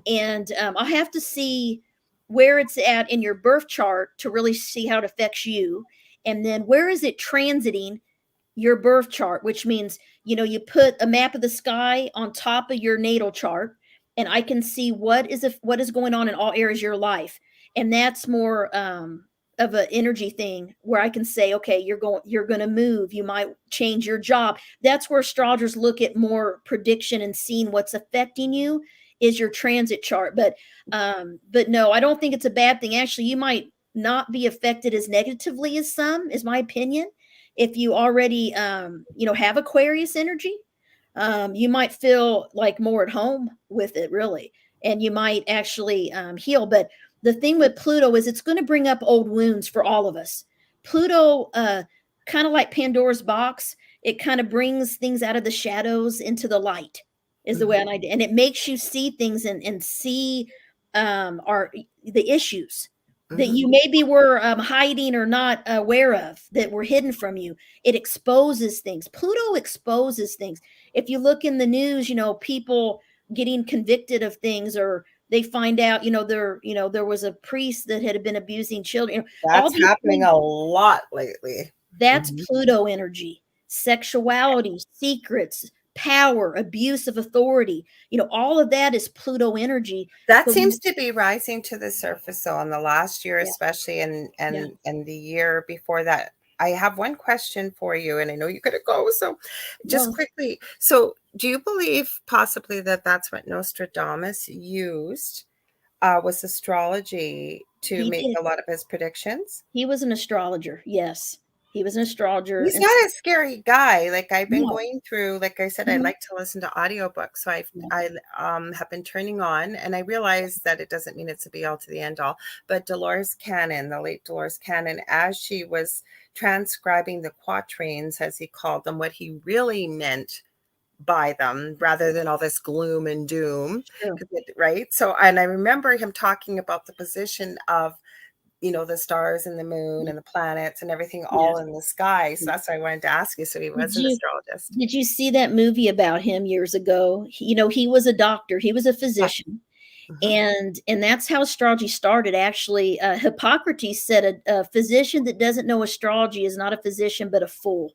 And I'll have to see where it's at in your birth chart to really see how it affects you. And then where is it transiting your birth chart, which means, you put a map of the sky on top of your natal chart, and I can see what is going on in all areas of your life. And that's more of an energy thing where I can say, okay, you're going to move, you might change your job. That's where astrologers look at more prediction and seeing what's affecting you is your transit chart. But no, I don't think it's a bad thing. Actually, you might not be affected as negatively as some, is my opinion. If you already have Aquarius energy, you might feel like more at home with it, really, and you might actually heal. But the thing with Pluto is it's going to bring up old wounds for all of us. Pluto, kind of like Pandora's box, it kind of brings things out of the shadows into the light, is the way I like it. And it makes you see things and see the issues that you maybe were hiding or not aware of, that were hidden from you. It exposes things. Pluto exposes things. If you look in the news, people getting convicted of things, or they find out, there was a priest that had been abusing children. All That's these happening things, a lot lately. that's Pluto energy, sexuality, secrets, power, abuse of authority. All of that is Pluto energy. That So seems to be rising to the surface, though, in the last year, yeah, especially, and yeah. and the year before that. I have one question for you, and I know you gotta go. So, just No, quickly, so do you believe possibly that that's what Nostradamus used, was astrology to he make did. a lot of his predictions? He was an astrologer. Yes, he was an astrologer. He's And not a scary guy. Like, I've been no, going through, like I said, I mhm, like to listen to audiobooks. So yeah, have been turning on, and I realize that it doesn't mean it's a be all to the end all. But Dolores Cannon, the late Dolores Cannon, as she was transcribing the quatrains, as he called them, what he really meant by them, rather than all this gloom and doom, it's true. right? So, and I remember him talking about the position of, the stars and the moon Yeah, and the planets and everything all yes. in the sky. So Yeah. that's why I wanted to ask you. So he Did was an you astrologist. did you see that movie about him years ago? He was a doctor. He was a Yeah. physician, Hmm. and that's how astrology started. Actually, Hippocrates said a physician that doesn't know astrology is not a physician but a fool.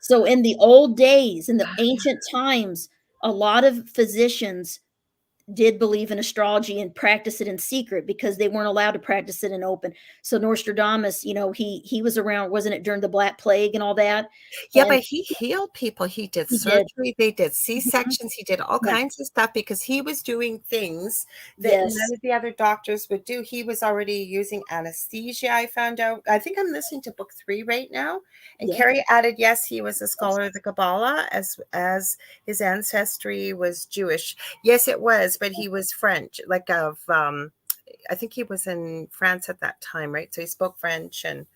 So in the old days, in the ancient times, a lot of physicians did believe in astrology and practice it in secret because they weren't allowed to practice it in open. So Nostradamus, he was around, wasn't it during the Black Plague and all that? Yeah, And but he healed people. He did he did. surgery. They did Mhm. C-sections. He did all Yeah. kinds of stuff because he was doing things that none Yes. of the other doctors would do. He was already using anesthesia, I found out. I think I'm listening to book 3 right now. And Yeah. Carrie added, yes, he was a Yes. scholar of the Kabbalah, as his ancestry was Jewish. Yes, it was, but he was French, like I think he was in France at that time, right? So he spoke French and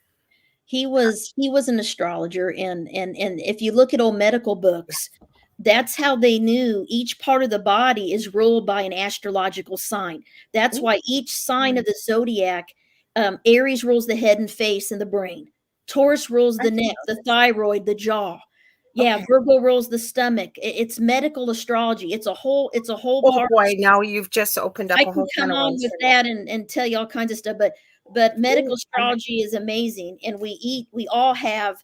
He was an astrologer, and if you look at old medical books, that's how they knew each part of the body is ruled by an astrological sign. That's why each sign of the zodiac, Aries rules the head and face and the brain. Taurus rules I the didn't neck, know the this. thyroid, the jaw. Yeah, Okay. Virgo rules the stomach. It's medical astrology. It's a whole Oh part. boy, now you've just opened up I a can whole can come of on worms with for me. that and tell you all kinds of stuff, but medical Ooh, astrology is amazing, and we all have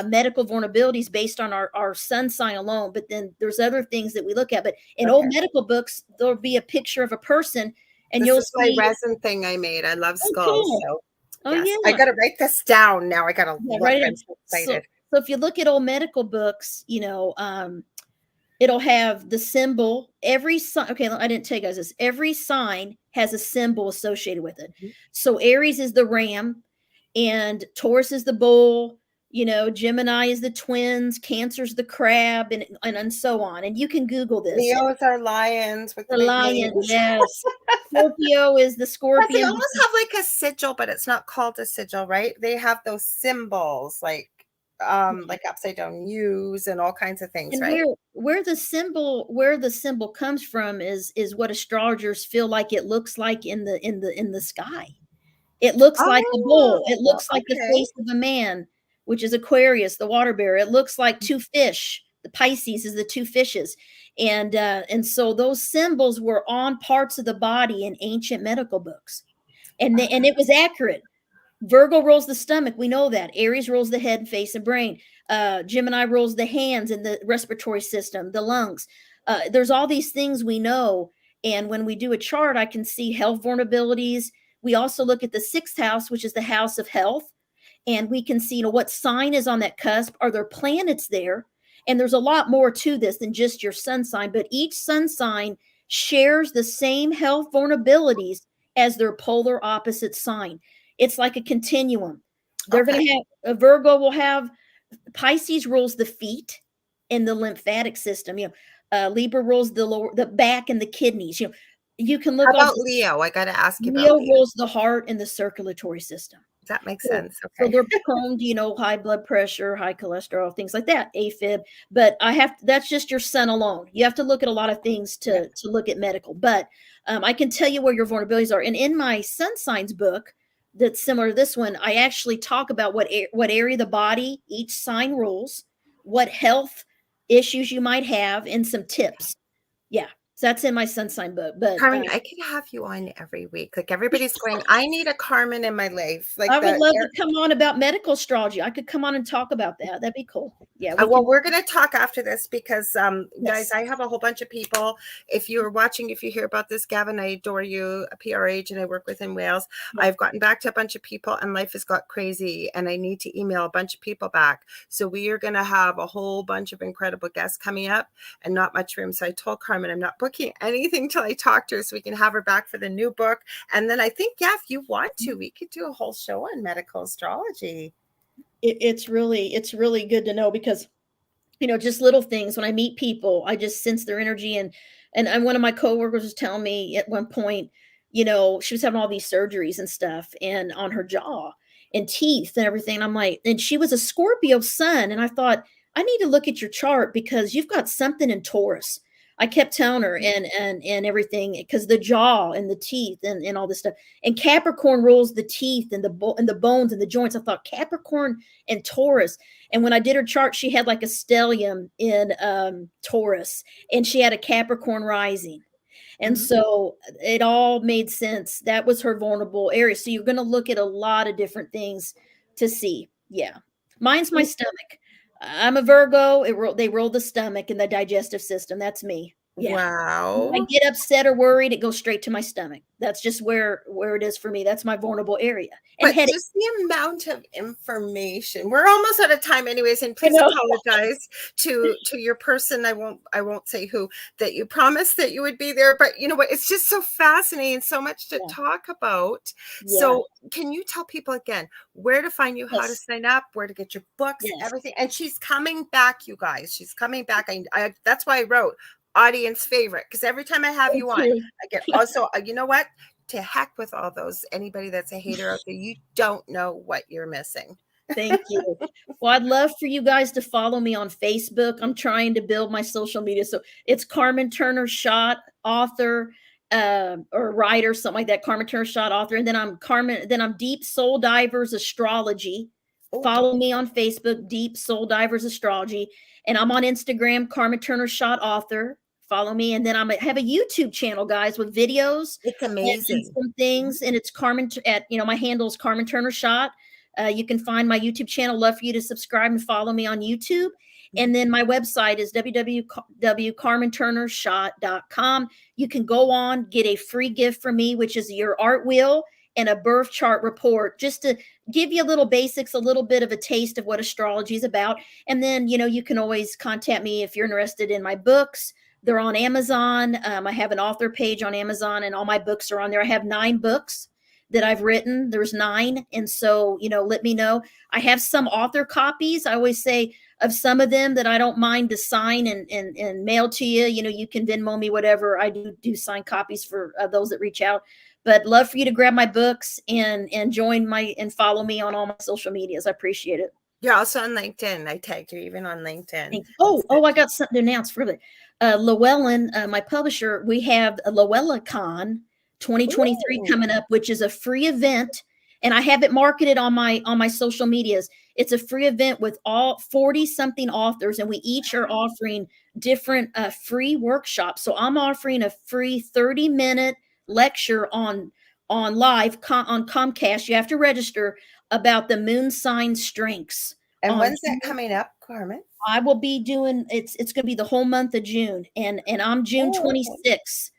medical vulnerabilities based on our sun sign alone. But then there's other things that we look at. But in old okay. medical books, there'll be a picture of a person, and This you'll is my see, resin thing I made. I love oh, skulls. cool, So oh yes, I yeah, got to write this down now. I got to yeah, look. right. I'm so So excited. so if you look at old medical books, it'll have the symbol. Every sign, okay, I didn't tell you guys this. Every sign has a symbol associated with it. Mhm. So Aries is the ram, and Taurus is the bull, Gemini is the twins, Cancer's the crab, and so on. And you can Google this. And Leos are lions with the the big lion, names. yes. Scorpio is the Does it scorpion. almost have like a sigil, but it's not called a sigil, right? They have those symbols like upside down U's and all kinds of things, And right? where the symbol comes from is what astrologers feel like it looks like in the sky. It looks like a bull. It Oh, looks like the okay. face of a man, which is Aquarius, the water bearer. It looks like two fish. The Pisces is the two fishes. And so those symbols were on parts of the body in ancient medical books. And it was accurate. Virgo rules the stomach. We know that. Aries rules the head, face, and brain. Gemini rules the hands and the respiratory system, the lungs. There's all these things we know. And when we do a chart, I can see health vulnerabilities. We also look at the sixth house, which is the house of health, and we can see, what sign is on that cusp. Are there planets there? And there's a lot more to this than just your sun sign, but each sun sign shares the same health vulnerabilities as their polar opposite sign. It's like a continuum. They're Okay. going to have a Virgo will have Pisces rules the feet and the lymphatic system. Libra rules the back and the kidneys. You can How look all about this. Leo? I got to ask you about Leo Leo. rules the heart and the circulatory system. That makes So, sense. so Okay. they're prone to, high blood pressure, high cholesterol, things like that, AFib. But that's just your sun alone. You have to look at a lot of things Yeah. to look at medical. But I can tell you where your vulnerabilities are. And in my sun signs book, that's similar to this one, I actually talk about what area of the body each sign rules, what health issues you might have, and some tips. Yeah, so that's in my sun sign book. But Carmen, I could have you on every week. Like everybody's going, I need a Carmen in my life. Like I would the love to come on about medical astrology. I could come on and talk about that. That'd be cool. Yeah, we Well, can. we're going to talk after this because, guys, Yes. I have a whole bunch of people. If you're watching, if you hear about this, Gavin, I adore you, a PR agent. I work with in Wales. Yeah. I've gotten back to a bunch of people and life has got crazy and I need to email a bunch of people back. So we are going to have a whole bunch of incredible guests coming up and not much room. So I told Carmen, I'm not booking anything till I talk to her so we can have her back for the new book. And then I think, yeah, if you want to, we could do a whole show on medical astrology. It's really good to know because just little things. When I meet people, I just sense their energy. And one of my coworkers was telling me at one point, she was having all these surgeries and stuff, and on her jaw and teeth and everything. And I'm like, and she was a Scorpio sun, and I thought, I need to look at your chart because you've got something in Taurus. I kept telling her and everything because the jaw and the teeth and all this stuff. And Capricorn rules the teeth and the bones and the joints. I thought Capricorn and Taurus. And when I did her chart, she had like a stellium in Taurus, and she had a Capricorn rising. And Mhm. so it all made sense. That was her vulnerable area. So you're going to look at a lot of different things to see. Yeah. Mine's my stomach. I'm a Virgo. They roll the stomach and the digestive system. That's me. Yeah. If I Wow. get upset or worried, it goes straight to my stomach. That's just where it is for me. That's my vulnerable area. And But headache. just the amount of information. We're almost out of time anyways, and I please know. apologize to your person. I won't say who, that you promised that you would be there. But you know what? It's just so fascinating and so much to Yeah. talk about. Yeah. So can you tell people again where to find you, how to Yes. sign up, where to get your books, Yes. everything? And she's coming back, you guys. She's coming back. I that's why I wrote audience favorite, because every time I have you Thank on, you. I get also, you know what? To heck with all those, anybody that's a hater out there, you don't know what you're missing. Thank you. Well, I'd love for you guys to follow me on Facebook. I'm trying to build my social media. So it's Carmen Turner-Schott, author, or writer, something like that. Carmen Turner-Schott, author. And then I'm Deep Soul Divers Astrology. Oh, Follow me on Facebook, Deep Soul Divers Astrology. And I'm on Instagram, Carmen Turner-Schott, author. Follow me. And then I have a YouTube channel, guys, with videos it's and amazing. some things. And it's Carmen at, my handle is Carmen Turner-Schott. You can find my YouTube channel. Love for you to subscribe and follow me on YouTube. And then my website is www.carmenturnerschott.com. You can go on, get a free gift from me, which is your art wheel and a birth chart report, just to give you a little basics, a little bit of a taste of what astrology is about. And then, you can always contact me if you're interested in my books. They're on Amazon. I have an author page on Amazon, and all my books are on there. I have 9 books that I've written. There's 9. And so, let me know. I have some author copies. I always say of some of them that I don't mind to sign and mail to you. You can Venmo me, whatever. I do sign copies for those that reach out. But love for you to grab my books and join and follow me on all my social medias. I appreciate it. You're also on LinkedIn. I tagged you even on LinkedIn. I got something to announce for the Llewellyn, my publisher. We have a LlewellyCon 2023 Ooh. coming up, which is a free event, and I have it marketed on my social medias. It's a free event with all 40 something authors, and we each are offering different free workshops. So I'm offering a free 30-minute lecture on live on Comcast. You have to register, about the moon sign strengths. And On when's that coming up, Carmen? I will be doing it's going to be the whole month of June, and I'm June Oh, 26th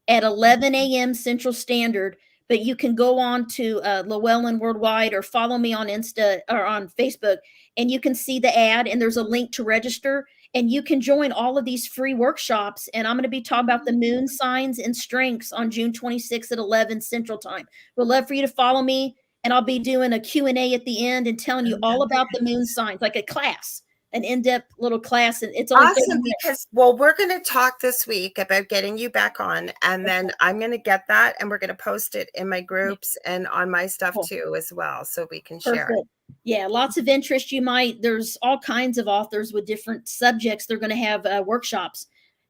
at 11 a.m. Central Standard. But you can go on to Llewellyn Worldwide or follow me on Insta or on Facebook, and you can see the ad, and there's a link to register, and you can join all of these free workshops. And I'm going to be talking about the moon signs and strengths on June 26th at 11 Central Time. We'd love for you to follow me, and I'll be doing a Q&A at the end and telling you all about the moon signs, like a class, an in-depth little class, and it's only 30 awesome, minutes. because we're going to talk this week about getting you back on, and then I'm going to get that, and we're going to post it in my groups and on my stuff too as well, so we can share it. Yeah, lots of interest. There's all kinds of authors with different subjects. They're going to have workshops,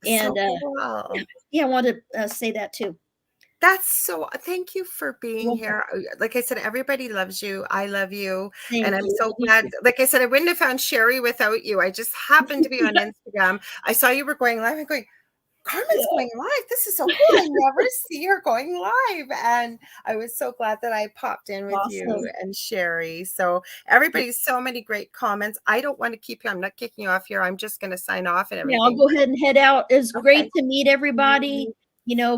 and So cool. I want to say that too. Thank you for being here. Like I said, everybody loves you. I love you. Thank And I'm you. so glad. Like I said, I wouldn't have found Sherry without you. I just happened to be on Instagram. I saw you were going live. I'm going, Carmen's going live. This is so cool. I never see her going live. And I was so glad that I popped in with you and Sherry. So everybody, so many great comments. I don't want to keep you. I'm not kicking you off here. I'm just going to sign off and everything. Yeah, I'll go ahead and head out. It's great to meet everybody.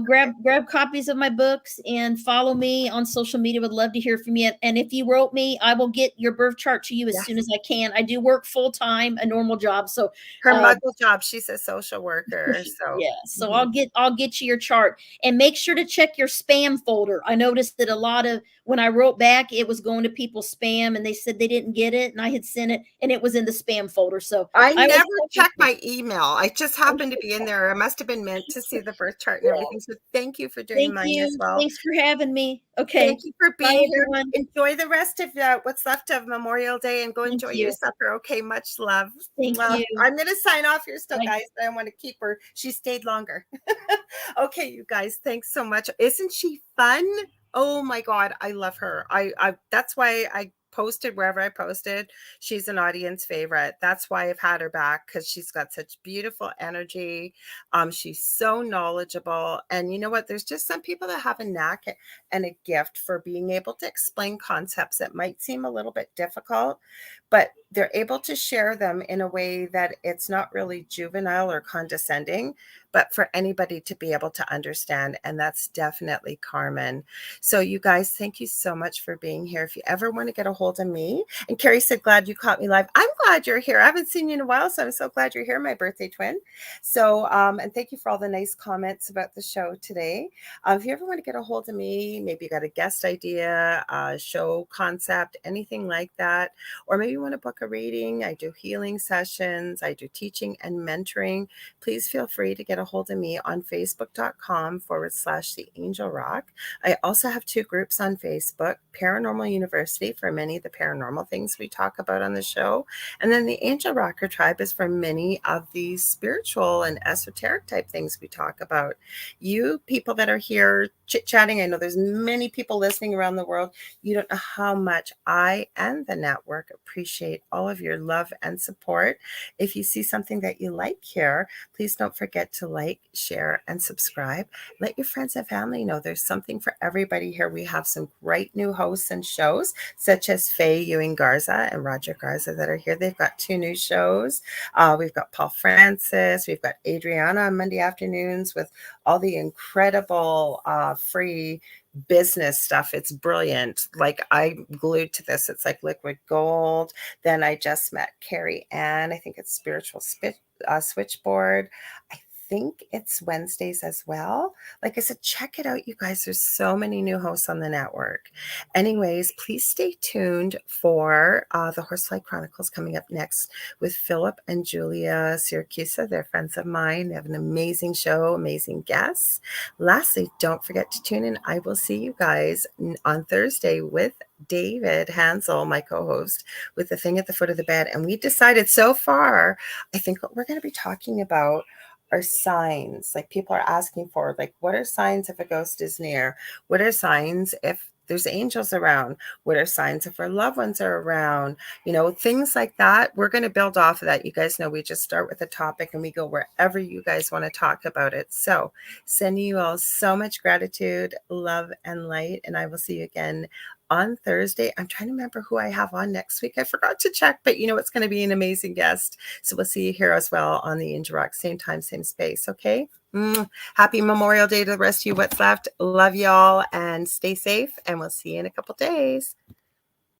Grab copies of my books and follow me on social media. Would love to hear from you. And if you wrote me, I will get your birth chart to you as soon as I can. I do work full time, a normal job. So her muggle job, she's a social worker. So yeah, so I'll get you your chart, and make sure to check your spam folder. I noticed that a lot of, when I wrote back, it was going to people's spam, and they said they didn't get it, and I had sent it, and it was in the spam folder. So I never check my email. I just happened to be in there. I must have been meant to see the birth chart and everything. So thank you for doing mine as well. Thanks for having me. Okay. Thank you for being here. Everyone. Enjoy the rest of what's left of Memorial Day, and go enjoy your supper. Okay, much love. Thank you. I'm going to sign off here still, guys. I don't want to keep her. She stayed longer. Okay, you guys, thanks so much. Isn't she fun? Oh my God, I love her. I that's why I posted wherever I posted. She's an audience favorite. That's why I've had her back, because she's got such beautiful energy. She's so knowledgeable. And you know what? There's just some people that have a knack and a gift for being able to explain concepts that might seem a little bit difficult, but they're able to share them in a way that it's not really juvenile or condescending, but for anybody to be able to understand. And that's definitely Carmen. So you guys, thank you so much for being here. If you ever want to get a hold of me, and Carrie said, glad you caught me live. I'm glad you're here. I haven't seen you in a while, so I'm so glad you're here, my birthday twin. So, and thank you for all the nice comments about the show today. If you ever want to get a hold of me, maybe you got a guest idea, a show concept, anything like that, or maybe you want to book a reading. I do healing sessions. I do teaching and mentoring. Please feel free to get a hold of me on facebook.com/The Angel Rock. I also have 2 groups on Facebook. paranormal university for many of the paranormal things we talk about on the show. And then the Angel Rocker Tribe is for many of these spiritual and esoteric type things we talk about. You people that are here chit-chatting, I know there's many people listening around the world. You don't know how much I and the network appreciate all of your love and support. If you see something that you like here, please don't forget to like, share, and subscribe. Let your friends and family know there's something for everybody here. We have some great new hosts and shows, such as Faye Ewing Garza and Roger Garza that are here. They've got 2 new shows. We've got Paul Francis. We've got Adriana on Monday afternoons with all the incredible free business stuff. It's brilliant. Like, I'm glued to this. It's like liquid gold. Then I just met Carrie Ann. I think it's Spiritual Switchboard. I think it's Wednesdays as well. Like I said, check it out, you guys. There's so many new hosts on the network. Anyways, please stay tuned for the Horsefly Chronicles coming up next with Philip and Julia Siracusa. They're friends of mine. They have an amazing show, amazing guests. Lastly, don't forget to tune in. I will see you guys on Thursday with David Hansel, my co-host, with The Thing at the Foot of the Bed. And we decided so far, I think what we're going to be talking about are signs. Like, people are asking for, like, what are signs if a ghost is near? What are signs if there's angels around? What are signs if our loved ones are around? You know, things like that. We're going to build off of that. You guys know we just start with a topic and we go wherever you guys want to talk about it. So sending you all so much gratitude, love, and light. And I will see you again on Thursday. I'm trying to remember who I have on next week. I forgot to check, but you know, it's going to be an amazing guest. So we'll see you here as well on the Angel Rock, same time, same space. Okay. Happy Memorial Day to the rest of you. What's left. Love y'all and stay safe. And we'll see you in a couple days.